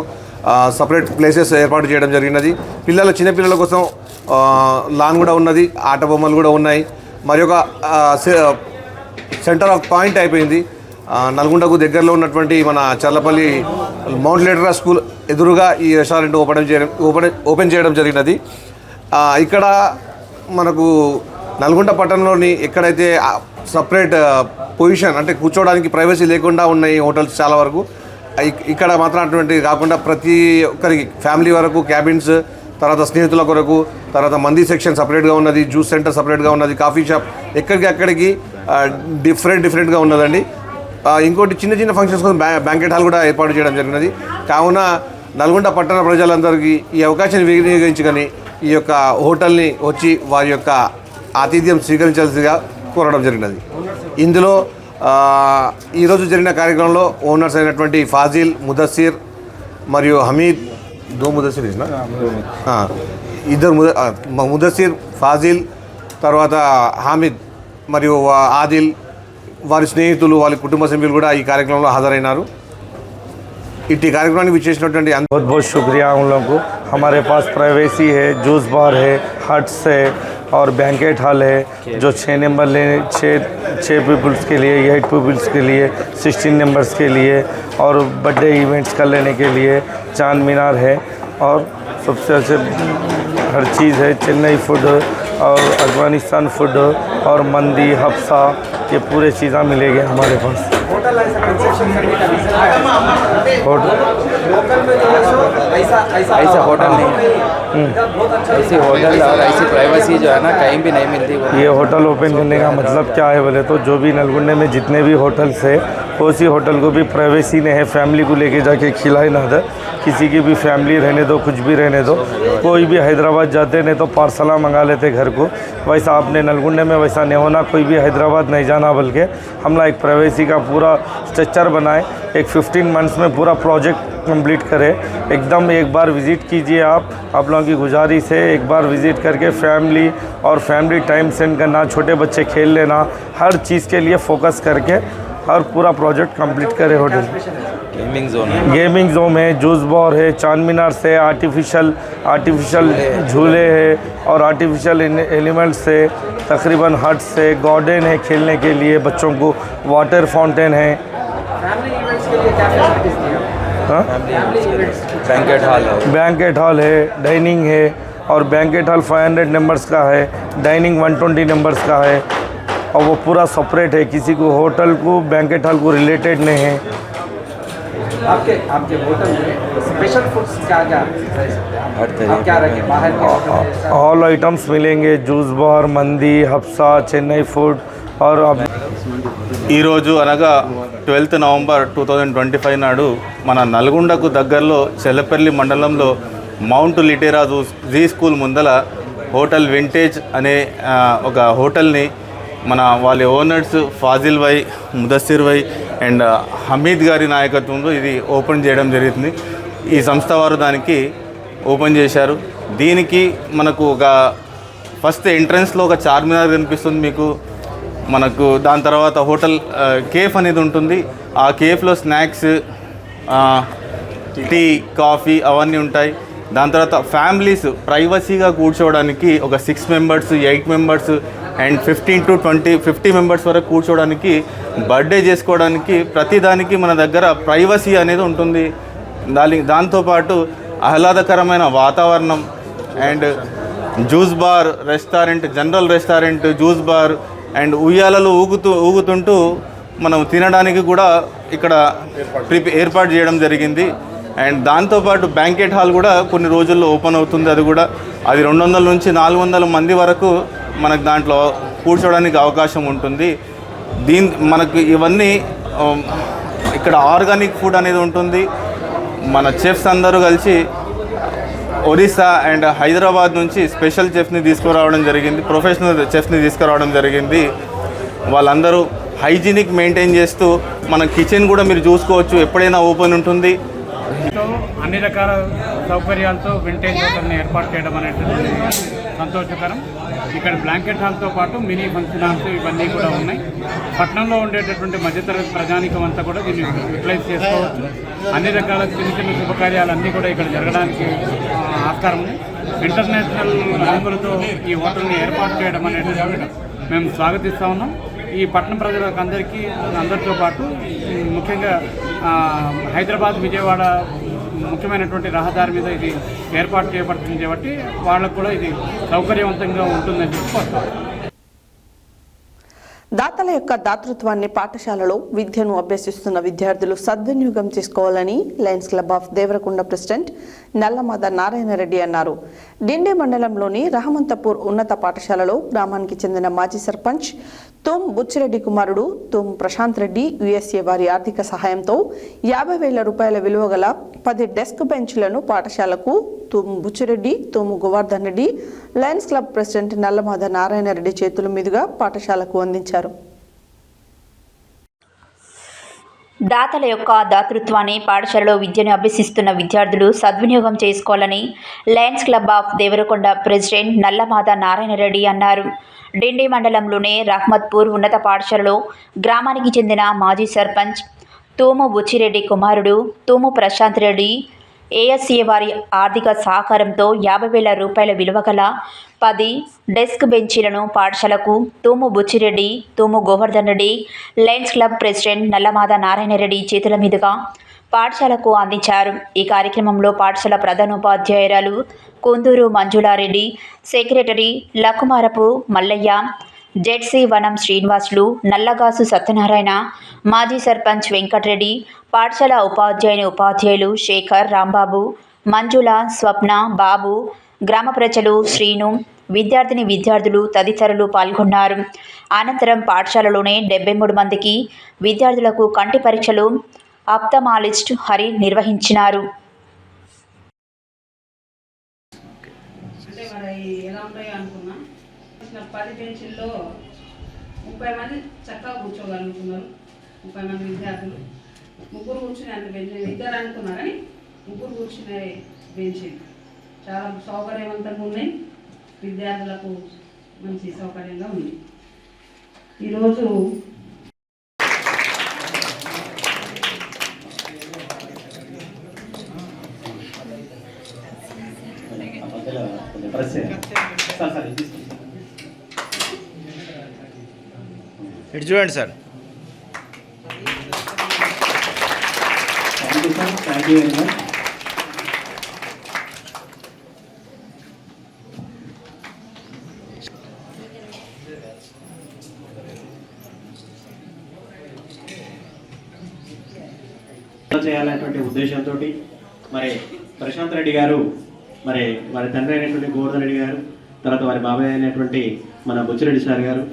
Speaker 11: సపరేట్ ప్లేసెస్ ఏర్పాటు చేయడం జరిగినది. చిన్నపిల్లల కోసం లాన్ కూడా ఉన్నది, ఆట బొమ్మలు కూడా ఉన్నాయి. మరి ఒక సెంటర్ ఆఫ్ పాయింట్ అయిపోయింది. నల్గొండకు దగ్గరలో ఉన్నటువంటి మన చర్లపల్లి మౌంట్ లీటరా స్కూల్ ఎదురుగా ఈ రెస్టారెంట్ ఓపెన్ చేయడం జరిగినది. ఇక్కడ మనకు నల్గొండ పట్టణంలోని ఎక్కడైతే సపరేట్ పొజిషన్ అంటే కూర్చోవడానికి ప్రైవసీ లేకుండా ఉన్నాయి హోటల్స్ చాలా వరకు, ఇక్కడ మాత్రం అటువంటి కాకుండా ప్రతి ఒక్కరికి ఫ్యామిలీ వరకు క్యాబిన్స్, తర్వాత స్నేహితుల కొరకు, తర్వాత మంది సెక్షన్ సపరేట్గా ఉన్నది, జ్యూస్ సెంటర్ సపరేట్గా ఉన్నది, కాఫీ షాప్ అక్కడికి డిఫరెంట్గా ఉన్నదండి. ఇంకోటి చిన్న చిన్న ఫంక్షన్స్ కోసం బ్యాంకెట్ హాల్ కూడా ఏర్పాటు చేయడం జరిగినది. కావున నల్గొండ పట్టణ ప్రజలందరికీ ఈ అవకాశాన్ని వినియోగించుకొని ఈ యొక్క హోటల్ని వచ్చి వారి యొక్క ఆతిథ్యం స్వీకరించాల్సిగా కోరడం జరిగినది. ఇందులో ఈరోజు జరిగిన కార్యక్రమంలో ఓనర్స్ అయినటువంటి ఫాజిల్, ముదస్సిర్ మరియు హమీద్, ఇద్దరు ముదస్సిర్, ఫాజిల్, తర్వాత హామిద్ మరియు ఆదిల్, వారి స్నేహితులు, వారి కుటుంబ సభ్యులు కూడా ఈ కార్యక్రమంలో హాజరైనారు. इटी कार्यक्रम विशेषటువంటి
Speaker 13: बहुत बहुत शुक्रिया उन लोगों को. हमारे पास प्राइवेसी है, जूस बार है, हट्स है और बैंकेट हॉल है जो 6 नंबर ले 6 पीपल्स के लिए, 8 पीपल्स के लिए, 16 नंबर्स के लिए और बर्थडे इवेंट्स कर लेने के लिए चांद मीनार है. और सबसे अच्छे हर चीज़ है. चेन्नई फूड और अफगानिस्तान फूड और मंदी, हफ्सा, ये पूरे चीज़ें मिलेगी हमारे पास.
Speaker 9: होटल ऐसा कंसेशन
Speaker 14: ऐसा होटल नहीं है. ऐसी होटल और ऐसी प्राइवेसी जो है ना कहीं भी नहीं मिलती.
Speaker 13: ये होटल ओपन करने का मतलब क्या है बोले तो जो भी नलगुंडे में जितने भी होटल्स है उसी होटल को भी प्राइवेसी ने है. फैमिली को लेके जाके खिलाए ना दे, किसी की भी फैमिली रहने दो, कुछ भी रहने दो. कोई भी हैदराबाद जाते नहीं तो पार्सला मंगा लेते घर को. वैसा आपने नलगुंडे में वैसा नहीं होना. कोई भी हैदराबाद नहीं जाना, बल्कि हमला एक प्राइवेसी का पूरा स्ट्रक्चर बनाए. एक 15 मंथ्स में पूरा प्रोजेक्ट कंप्लीट करे। एकदम एक बार विज़िट कीजिए आप लोगों की गुजारिश है, एक बार विज़िट करके फैमिली टाइम स्पेंड करना, छोटे बच्चे खेल लेना, हर चीज़ के लिए फोकस करके और पूरा प्रोजेक्ट कंप्लीट करे। होटल गेमिंग जोन है, जूस बार है, चांद मीनार से आर्टिफिशियल झूले है और आर्टिफिशियल एलिमेंट्स है, तकरीबन हट्स है, गार्डन है खेलने के लिए बच्चों को, वाटर फाउंटेन है। बैंकेट हॉल है, डाइनिंग है और बैंकेट हॉल 500 नंबर्स का है, डाइनिंग 120 नंबर्स का है और वो पूरा सेपरेट है, किसी को होटल को बैंकेट हॉल को रिलेटेड नहीं है।
Speaker 14: आपके होटल में स्पेशल फूड्स क्या रखें? बाहर
Speaker 13: ऑल आइटम्स मिलेंगे, जूस बार, मंदी, हफ्सा, चेन्नई फूड और
Speaker 15: ఈరోజు అనగా 12 నవంబర్ 2025 నాడు మన నల్గొండకు దగ్గరలో చెల్లపల్లి మండలంలో మౌంట్ లిటేరా జీ స్కూల్ ముందల హోటల్ వింటేజ్ అనే ఒక హోటల్ని మన వాళ్ళ ఓనర్స్ ఫాజిల్ భాయ్, ముదస్సిర్ భాయ్ అండ్ హమీద్ గారి నాయకత్వంలో ఇది ఓపెన్ చేయడం జరుగుతుంది. ఈ సంస్థ వారు దానికి ఓపెన్ చేశారు. దీనికి మనకు ఒక ఫస్ట్ ఎంట్రన్స్లో ఒక చార్మినార్ కనిపిస్తుంది మీకు. మనకు దాని తర్వాత హోటల్ కేఫ్ అనేది ఉంటుంది. ఆ కేఫ్లో స్నాక్స్, టీ, కాఫీ అవన్నీ ఉంటాయి. దాని తర్వాత ఫ్యామిలీస్ ప్రైవసీగా కూర్చోవడానికి ఒక 6 members, 8 members and 15 to 50 members వరకు కూర్చోవడానికి, బర్త్డే చేసుకోవడానికి ప్రతిదానికి మన దగ్గర ప్రైవసీ అనేది ఉంటుంది. దాంతోపాటు ఆహ్లాదకరమైన వాతావరణం and juice bar, restaurant, general restaurant, juice bar and ఉయ్యాలలో ఊగుతుంటూ మనం తినడానికి కూడా ఇక్కడ ఏర్పాటు చేయడం జరిగింది. అండ్ దాంతోపాటు బ్యాంకెట్ హాల్ కూడా కొన్ని రోజుల్లో ఓపెన్ అవుతుంది. అది 200 నుంచి 400 మంది వరకు మనకు దాంట్లో కూర్చోవడానికి అవకాశం ఉంటుంది. మనకు ఇవన్నీ ఇక్కడ ఆర్గానిక్ ఫుడ్ అనేది ఉంటుంది. మన చెఫ్స్ అందరూ కలిసి ఒరిస్సా అండ్ హైదరాబాద్ నుంచి స్పెషల్ చెఫ్ని తీసుకురావడం జరిగింది, ప్రొఫెషనల్ చెఫ్ని తీసుకురావడం జరిగింది. వాళ్ళందరూ హైజీనిక్ మెయింటైన్ చేస్తూ మన కిచెన్ కూడా మీరు చూసుకోవచ్చు, ఎప్పుడైనా ఓపెన్ ఉంటుంది.
Speaker 16: అన్ని రకాల సౌకర్యాలతో వింటేజ్ హోటల్ని ఏర్పాటు చేయడం అనేటువంటి సంతోషకరం. ఇక్కడ బ్లాంకెట్ హాల్తో పాటు మినీ ఫంక్షన్ హాల్స్ ఇవన్నీ కూడా ఉన్నాయి. పట్టణంలో ఉండేటటువంటి మధ్యతరగతి ప్రజానికం అంతా కూడా దీన్ని యూటిలైజ్ చేసుకోవచ్చు. అన్ని రకాల చిన్న చిన్న శుభకార్యాలన్నీ కూడా ఇక్కడ జరగడానికి ఆస్కారం ఉంది. ఇంటర్నేషనల్ రంగులతో ఈ హోటల్ని ఏర్పాటు చేయడం అనేటువంటి మేము స్వాగతిస్తూ ఉన్నాం. ఈ పట్టణ ప్రజలకు అందరితో పాటు ముఖ్యంగా హైదరాబాద్, విజయవాడ ముఖ్యమైనటువంటి రహదారి మీద ఇది ఏర్పాటు చేయబడుతుంది కాబట్టి వాళ్ళకు కూడా ఇది సౌకర్యవంతంగా ఉంటుందని చెప్పుకోవచ్చు.
Speaker 1: దాతల యొక్క దాతృత్వాన్ని పాఠశాలలో విద్యను అభ్యసిస్తున్న విద్యార్థులు సద్వినియోగం చేసుకోవాలని Lions Club of Devarakonda president Nallamada Narayana Reddy అన్నారు. డిండి మండలంలోని రహమంతపూర్ ఉన్నత పాఠశాలలో గ్రామానికి చెందిన మాజీ సర్పంచ్ తుమ్ బుచ్చిరెడ్డి కుమారుడు తుమ్ ప్రశాంత్ రెడ్డి యుఎస్ఏ వారి ఆర్థిక సహాయంతో 50,000 రూపాయల విలువ గల 10 డెస్క్ బెంచ్లను పాఠశాలకు తుమ్ బుచ్చిరెడ్డి, తుమ్ Govardhan Reddy, lions club president Nallamada Narayana Reddy చేతుల మీదుగా పాఠశాలకు అందించారు.
Speaker 2: దాతల యొక్క దాతృత్వాన్ని పాఠశాలలో విద్యను అభ్యసిస్తున్న విద్యార్థులు సద్వినియోగం చేసుకోవాలని Lions Club of Devarakonda president Nallamada Narayana Reddy అన్నారు. డిండి మండలంలోని రహ్మత్పూర్ ఉన్నత పాఠశాలలో గ్రామానికి చెందిన మాజీ సర్పంచ్ తూము బుచ్చిరెడ్డి కుమారుడు తూము ప్రశాంత్ రెడ్డి ఏఎస్ఏ వారి ఆర్థిక సహకారంతో 50,000 రూపాయల విలువ గల 10 డెస్క్ బెంచీలను పాఠశాలకు Thumu Buchireddy, Thumu Govardhan Reddy, lions club president Nallamada Narayana Reddy చేతుల మీదుగా పాఠశాలకు అందించారు. ఈ కార్యక్రమంలో పాఠశాల ప్రధానోపాధ్యాయురాలు కుందూరు మంజులారెడ్డి, సెక్రటరీ లకుమారపు మల్లయ్య, జెడ్సీ వనం శ్రీనివాసులు, నల్లగాసు సత్యనారాయణ, మాజీ సర్పంచ్ వెంకటరెడ్డి, పాఠశాల ఉపాధ్యాయులు శేఖర్, రాంబాబు, మంజుల, స్వప్న, బాబు, గ్రామ ప్రజలు, శ్రీను, విద్యార్థులు తదితరులు పాల్గొన్నారు. అనంతరం పాఠశాలలోనే 73 మందికి విద్యార్థులకు కంటి పరీక్షలు ఆప్థమాలజిస్ట్ హరి నిర్వహించినారు.
Speaker 10: ఎలా ఉంటాయో అనుకున్నా. 10 బెంచీల్లో 30 మంది చక్కగా కూర్చోగలుగుతున్నారు. 30 మంది విద్యార్థులు, 3 కూర్చుని అంత బెంచ్ 2 అనుకున్నారని ముగ్గురు కూర్చునే బెంచీలు చాలా సౌకర్యవంతంగా ఉన్నాయి, విద్యార్థులకు మంచి సౌకర్యంగా ఉంది. ఈరోజు
Speaker 17: ఇటు చూడండి sir.
Speaker 18: Thank you very much. చేయాలనేటువంటి ఉద్దేశంతో మరి ప్రశాంత్ రెడ్డి గారు, మరి వారి తండ్రి అయినటువంటి గోవర్ధన్ రెడ్డి గారు, తర్వాత వారి బాబాయ్ అయినటువంటి మన బుచ్చిరెడ్డి సార్ గారు,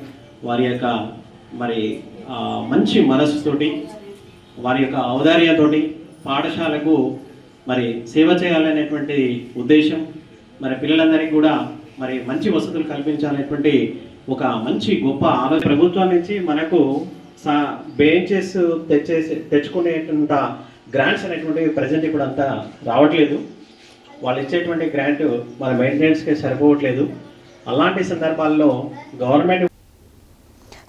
Speaker 18: వారి యొక్క మరి మంచి మనస్సుతోటి, వారి యొక్క ఔదార్యంతో పాఠశాలకు మరి సేవ చేయాలనేటువంటి ఉద్దేశం, మరి పిల్లలందరికీ కూడా మరి మంచి వసతులు కల్పించాలనేటువంటి ఒక మంచి గొప్ప ఆలోచన ప్రభుత్వం నుంచి మనకు బెంచెస్ తెచ్చుకునేటువంటి గ్రాంట్స్ అనేటువంటివి ప్రజెంట్ ఇప్పుడు అంతా రావట్లేదు. వాళ్ళు ఇచ్చేటువంటి గ్రాంట్ మన మెయింటెనెన్స్కి సరిపోవట్లేదు. అలాంటి సందర్భాల్లో గవర్నమెంట్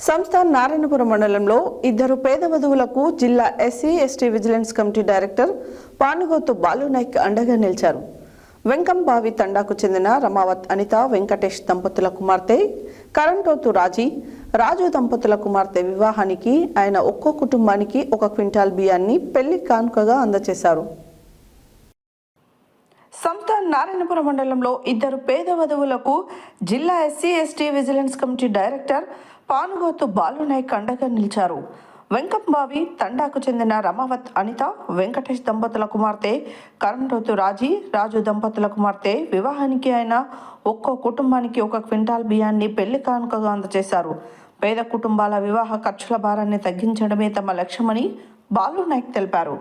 Speaker 1: సంస్థ నారాయణపురం మండలంలో 2 పేద వధువులకు జిల్లా SC ST vigilance committee director Panugothu Balunayak అండగా నిలిచారు. వెంకంబావి తండాకు చెందిన రమావత్ అనిత వెంకటేష్ దంపతుల కుమార్తె కరంటోతు రాజు దంపతుల కుమార్తె వివాహానికి ఆయన ఒక్కో కుటుంబానికి 1 క్వింటాల్ బియ్యాన్ని పెళ్లి కానుకగా అందజేశారు. సంస్థ నారాయణపురం మండలంలో 2 పేద వధువులకు జిల్లా SC ST vigilance committee director Panugothu Balunayak అండగా నిలిచారు. వెంకంబావి తండాకు చెందిన రమావత్ అనిత వెంకటేష్ దంపతుల కుమార్తె కరంటోతు రాజు దంపతుల కుమార్తె వివాహానికి ఆయన ఒక్కో కుటుంబానికి 1 క్వింటాల్ బియ్యాన్ని పెళ్లి కానుకగా అందజేశారు. పేద కుటుంబాల వివాహ ఖర్చుల భారాన్ని తగ్గించడమే తమ లక్ష్యమని బాలునాయక్ తెలిపారు.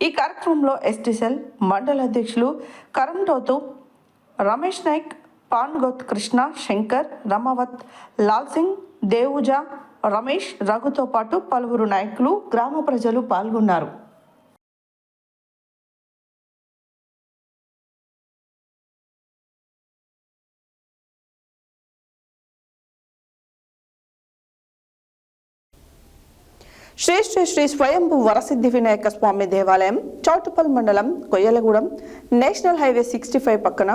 Speaker 1: ఈ కార్యక్రమంలో ఎస్టీ సెల్ మండల అధ్యక్షులు కరంటోతు రమేష్ నాయక్, పాన్గోత్ కృష్ణ, శంకర్, రమావత్, లాల్ సింగ్, దేవుజా, రమేష్, రఘుతో పాటు పలువురు నాయకులు, గ్రామ ప్రజలు పాల్గొన్నారు. శ్రీ శ్రీ శ్రీ స్వయంభూ వరసిద్ధి వినాయక స్వామి దేవాలయం చౌటుపల్ మండలం కొయ్యలగూడెం నేషనల్ హైవే 65 పక్కన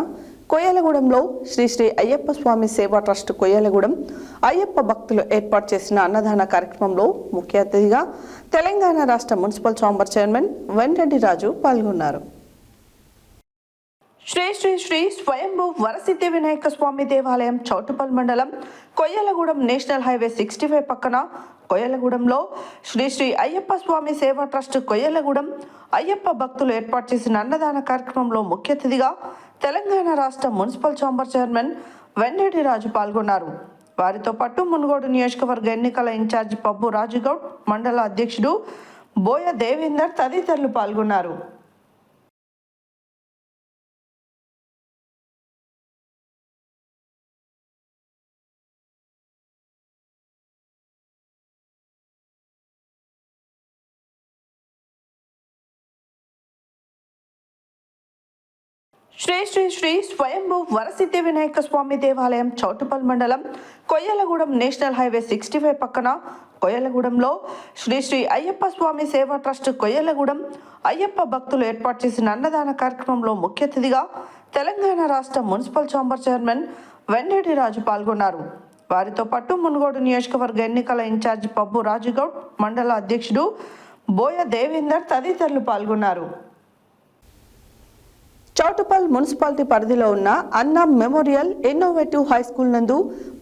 Speaker 1: కొయ్యలగూడెంలో శ్రీ శ్రీ అయ్యప్ప స్వామి సేవా ట్రస్ట్ కొయ్యలగూడెం అయ్యప్ప భక్తులు ఏర్పాటు చేసిన అన్నదాన కార్యక్రమంలో ముఖ్య అతిథిగా తెలంగాణ రాష్ట్ర మున్సిపల్ ఛాంబర్ చైర్మన్ వెంకటరెడ్డి రాజు పాల్గొన్నారు. శ్రీ శ్రీ శ్రీ స్వయంభూ వరసిద్ధి వినాయక స్వామి దేవాలయం చౌటుపల్ మండలం కొయ్యలగూడెం నేషనల్ హైవే 65 పక్కన కొయ్యలగూడెంలో శ్రీ శ్రీ అయ్యప్ప స్వామి సేవా ట్రస్ట్ కొయ్యలగూడెం అయ్యప్ప భక్తులు ఏర్పాటు చేసిన అన్నదాన కార్యక్రమంలో ముఖ్య అతిథిగా తెలంగాణ రాష్ట్ర మున్సిపల్ ఛాంబర్ చైర్మన్ వెంకటరెడ్డి రాజు పాల్గొన్నారు. వారితో పాటు మునుగోడు నియోజకవర్గ ఎన్నికల ఇన్ఛార్జి పబ్బు రాజుగౌడ్, మండల అధ్యక్షుడు బోయ దేవేందర్ తదితరులు పాల్గొన్నారు. శ్రీ శ్రీ శ్రీ స్వయంభూ వరసిద్ధి వినాయక స్వామి దేవాలయం చౌటుపల్ మండలం కొయ్యలగూడెం నేషనల్ హైవే 65 పక్కన కొయ్యలగూడెంలో శ్రీ శ్రీ అయ్యప్ప స్వామి సేవా ట్రస్ట్ కొయ్యలగూడెం అయ్యప్ప భక్తులు ఏర్పాటు చేసిన అన్నదాన కార్యక్రమంలో ముఖ్య అతిథిగా తెలంగాణ రాష్ట్ర మున్సిపల్ ఛాంబర్ చైర్మన్ వెంకటరెడ్డి రాజు పాల్గొన్నారు. వారితో పాటు మునుగోడు నియోజకవర్గ ఎన్నికల ఇన్ఛార్జి పబ్బు రాజుగౌడ్, మండల అధ్యక్షుడు బోయ దేవేందర్ తదితరులు పాల్గొన్నారు. చౌటుపల్ మున్సిపాలిటీ పరిధిలో ఉన్న అన్నా మెమోరియల్ ఇన్నోవేటివ్ హై స్కూల్ నందు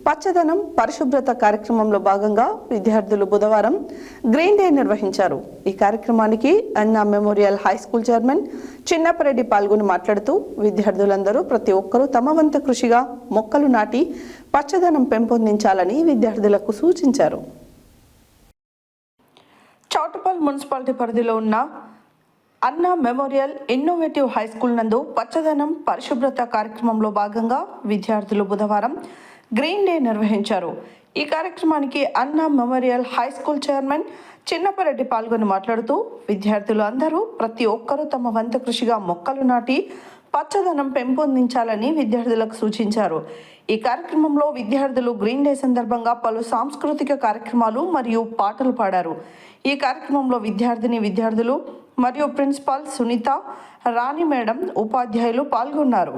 Speaker 1: పచ్చదనం పరిశుభ్రత కార్యక్రమంలో భాగంగా విద్యార్థులు బుధవారం గ్రీన్ డే నిర్వహించారు. ఈ కార్యక్రమానికి అన్నా memorial high school chairman Chinnapa Reddy పాల్గొని మాట్లాడుతూ విద్యార్థులందరూ ప్రతి ఒక్కరూ తమ వంతు కృషిగా మొక్కలు నాటి పచ్చదనం పెంపొందించాలని విద్యార్థులకు సూచించారు. చౌటుపల్ మున్సిపాలిటీ పరిధిలో ఉన్న అన్నా మెమోరియల్ ఇన్నోవేటివ్ హై స్కూల్ నందు పచ్చదనం పరిశుభ్రత కార్యక్రమంలో భాగంగా విద్యార్థులు బుధవారం గ్రీన్ డే నిర్వహించారు. ఈ కార్యక్రమానికి అన్నా memorial high school chairman Chinnapa Reddy పాల్గొని మాట్లాడుతూ విద్యార్థులు అందరూ ప్రతి ఒక్కరూ తమ వంతు కృషిగా మొక్కలు నాటి పచ్చదనం పెంపొందించాలని విద్యార్థులకు సూచించారు. ఈ కార్యక్రమంలో విద్యార్థులు గ్రీన్ డే సందర్భంగా పలు సాంస్కృతిక కార్యక్రమాలు మరియు పాటలు పాడారు. ఈ కార్యక్రమంలో విద్యార్థులు మరియు ప్రిన్సిపాల్ సునీత, రాణి మేడం, ఉపాధ్యాయులు పాల్గొన్నారు.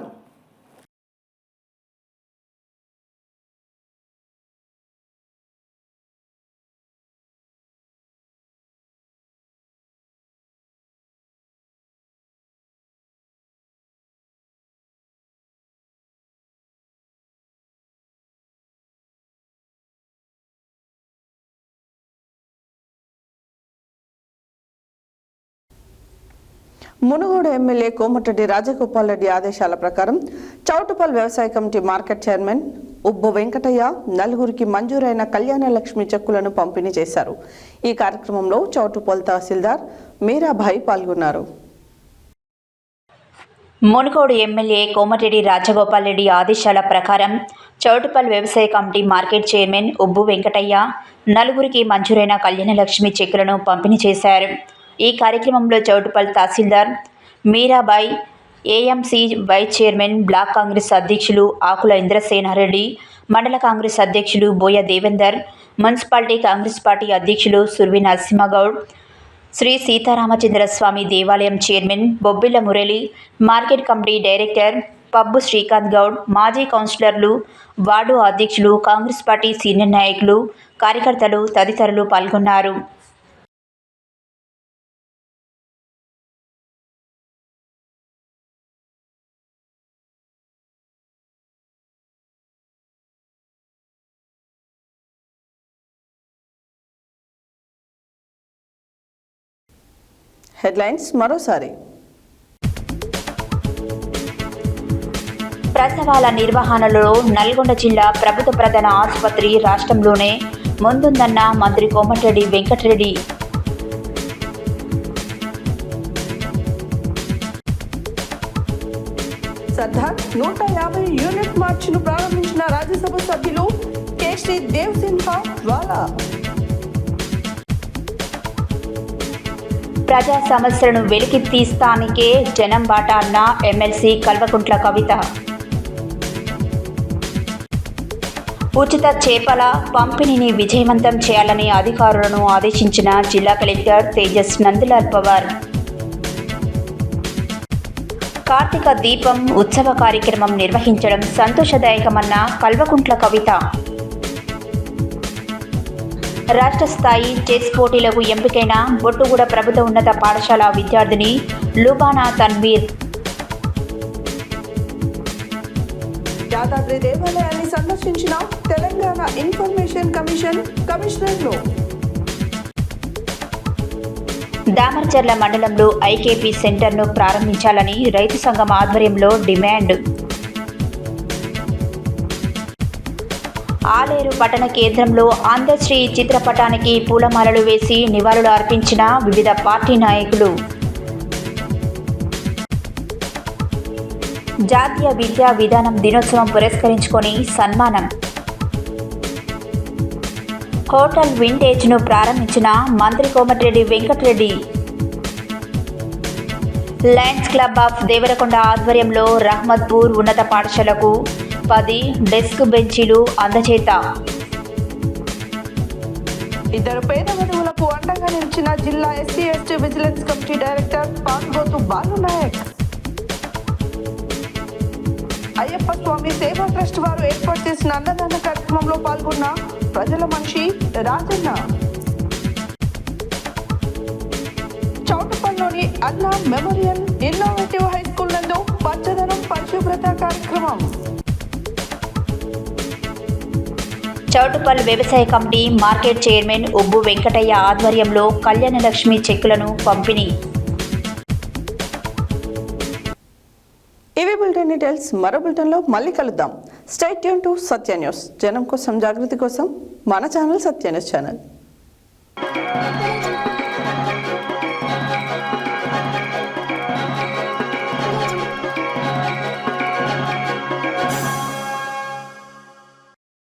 Speaker 1: మునుగోడు ఎమ్మెల్యే కోమటిరెడ్డి రాజగోపాల్ రెడ్డి ఆదేశాల ప్రకారం చౌటుపల్ వ్యవసాయ committee market chairman Ubbu Venkataiah నలుగురికి మంజూరైన కళ్యాణ లక్ష్మి చెక్కులను పంపిణీ చేశారు. ఈ కార్యక్రమంలో చౌటుపల్ తహసీల్దార్ మీరాభాయ్ పాల్గొన్నారు.
Speaker 2: మునుగోడు ఎమ్మెల్యే కోమటిరెడ్డి రాజగోపాల్ రెడ్డి ఆదేశాల ప్రకారం చౌటుపల్ వ్యవసాయ committee market chairman Ubbu Venkataiah నలుగురికి మంజూరైన కళ్యాణ లక్ష్మి చెక్కులను పంపిణీ చేశారు. ఈ కార్యక్రమంలో Choutuppal tahsildar Mirabai, AMC vice chairman, block Congress అధ్యక్షులు ఆకుల ఇంద్రసేనారెడ్డి, మండల కాంగ్రెస్ అధ్యక్షులు Boya Devender, municipality Congress party అధ్యక్షులు సుర్వి నరసింహగౌడ్, శ్రీ సీతారామచంద్రస్వామి దేవాలయం chairman Bobbili Murali, market committee director Pabbu Srikanth Goud, మాజీ కౌన్సిలర్లు, వార్డు అధ్యక్షులు, కాంగ్రెస్ పార్టీ సీనియర్ నాయకులు, కార్యకర్తలు తదితరులు పాల్గొన్నారు.
Speaker 1: హెడ్లైన్స్ మరోసారి.
Speaker 2: ప్రసవాల నిర్వహణలో నల్గొండ జిల్లా ప్రభుత్వ ప్రధాన ఆసుపత్రి రాష్ట్రంలోనే ముందుందన్న మంత్రి కోమటిరెడ్డి వెంకటరెడ్డి.
Speaker 1: సర్దార్ 150 యూనిట్ మార్చ్ను ప్రారంభించిన రాజ్యసభ సభ్యులు కేశ్రీ దేవ్ సిన్హా జ్వాలా.
Speaker 2: ప్రజా సమస్యలను వెలికితీస్తానికే జనం బాట అన్న ఎమ్మెల్సీ కల్వకుంట్ల కవిత. ఉచిత చేపల పంపిణీని విజయవంతం చేయాలని అధికారులను ఆదేశించిన జిల్లా కలెక్టర్ తేజస్ నందలాల్ పవార్. కార్తీక దీపం ఉత్సవ కార్యక్రమం నిర్వహించడం సంతోషదాయకమన్న కల్వకుంట్ల కవిత. రాష్ట్ర స్థాయి చెస్ పోటీలకు ఎంపికైన బొట్టుగూడ ప్రభుత్వ ఉన్నత పాఠశాల విద్యార్థిని లుబానా తన్వీర్.
Speaker 1: యాదాద్రి దేవాలయాన్ని సందర్శించిన తెలంగాణ ఇన్ఫర్మేషన్ కమిషన్ కమిషనర్లు.
Speaker 2: దామర్చర్ల మండలంలో ఐకేపీ సెంటర్ను ప్రారంభించాలని రైతు సంఘం ఆధ్వర్యంలో డిమాండ్. ఆలేరు పట్టణ కేంద్రంలో అందశ్రీ చిత్రపటానికి పూలమాలలు వేసి నివాళులు అర్పించిన వివిధ పార్టీ నాయకులు. జాతీయ విద్యా విధానం దినోత్సవం పురస్కరించుకొని సన్మానం. హోటల్ వింటేజ్ను ప్రారంభించిన మంత్రి Komatireddy Venkatareddy. Lions Club of Devarakonda ఆధ్వర్యంలో రహ్మత్పూర్ ఉన్నత పాఠశాలకు 10 డెస్క్ బెంచీలు అందజేత.
Speaker 1: 2 పేద వధువులకు అండగా నిలిచిన జిల్లా SC ST vigilance committee director Palgothu Balunayak. Ayyappa Swamy Seva trust వారు ఏర్పాటు చేసిన అన్నదాన కార్యక్రమంలో పాల్గొన్న ప్రజల మనిషి రాజన్న. చౌటుపల్లిలోని అన్నా మెమోరియల్ ఇన్నోవేటివ్ హై స్కూల్ నందు పచ్చదనం పరిశుభ్రత కార్యక్రమం.
Speaker 2: చౌటుపల్ వ్యవసాయ committee market chairman Ubbu Venkataiah ఆధ్వర్యంలో కళ్యాణ లక్ష్మి చెక్కులను పంపిణీ.
Speaker 1: ఇవి బులెటిన్ డీటెయిల్స్. మరో బులెటిన్లో మళ్ళీ కలుద్దాం. Stay tune to Satya news. జనం కోసం, జాగృతి కోసం మన ఛానల్ సత్య న్యూస్ ఛానల్.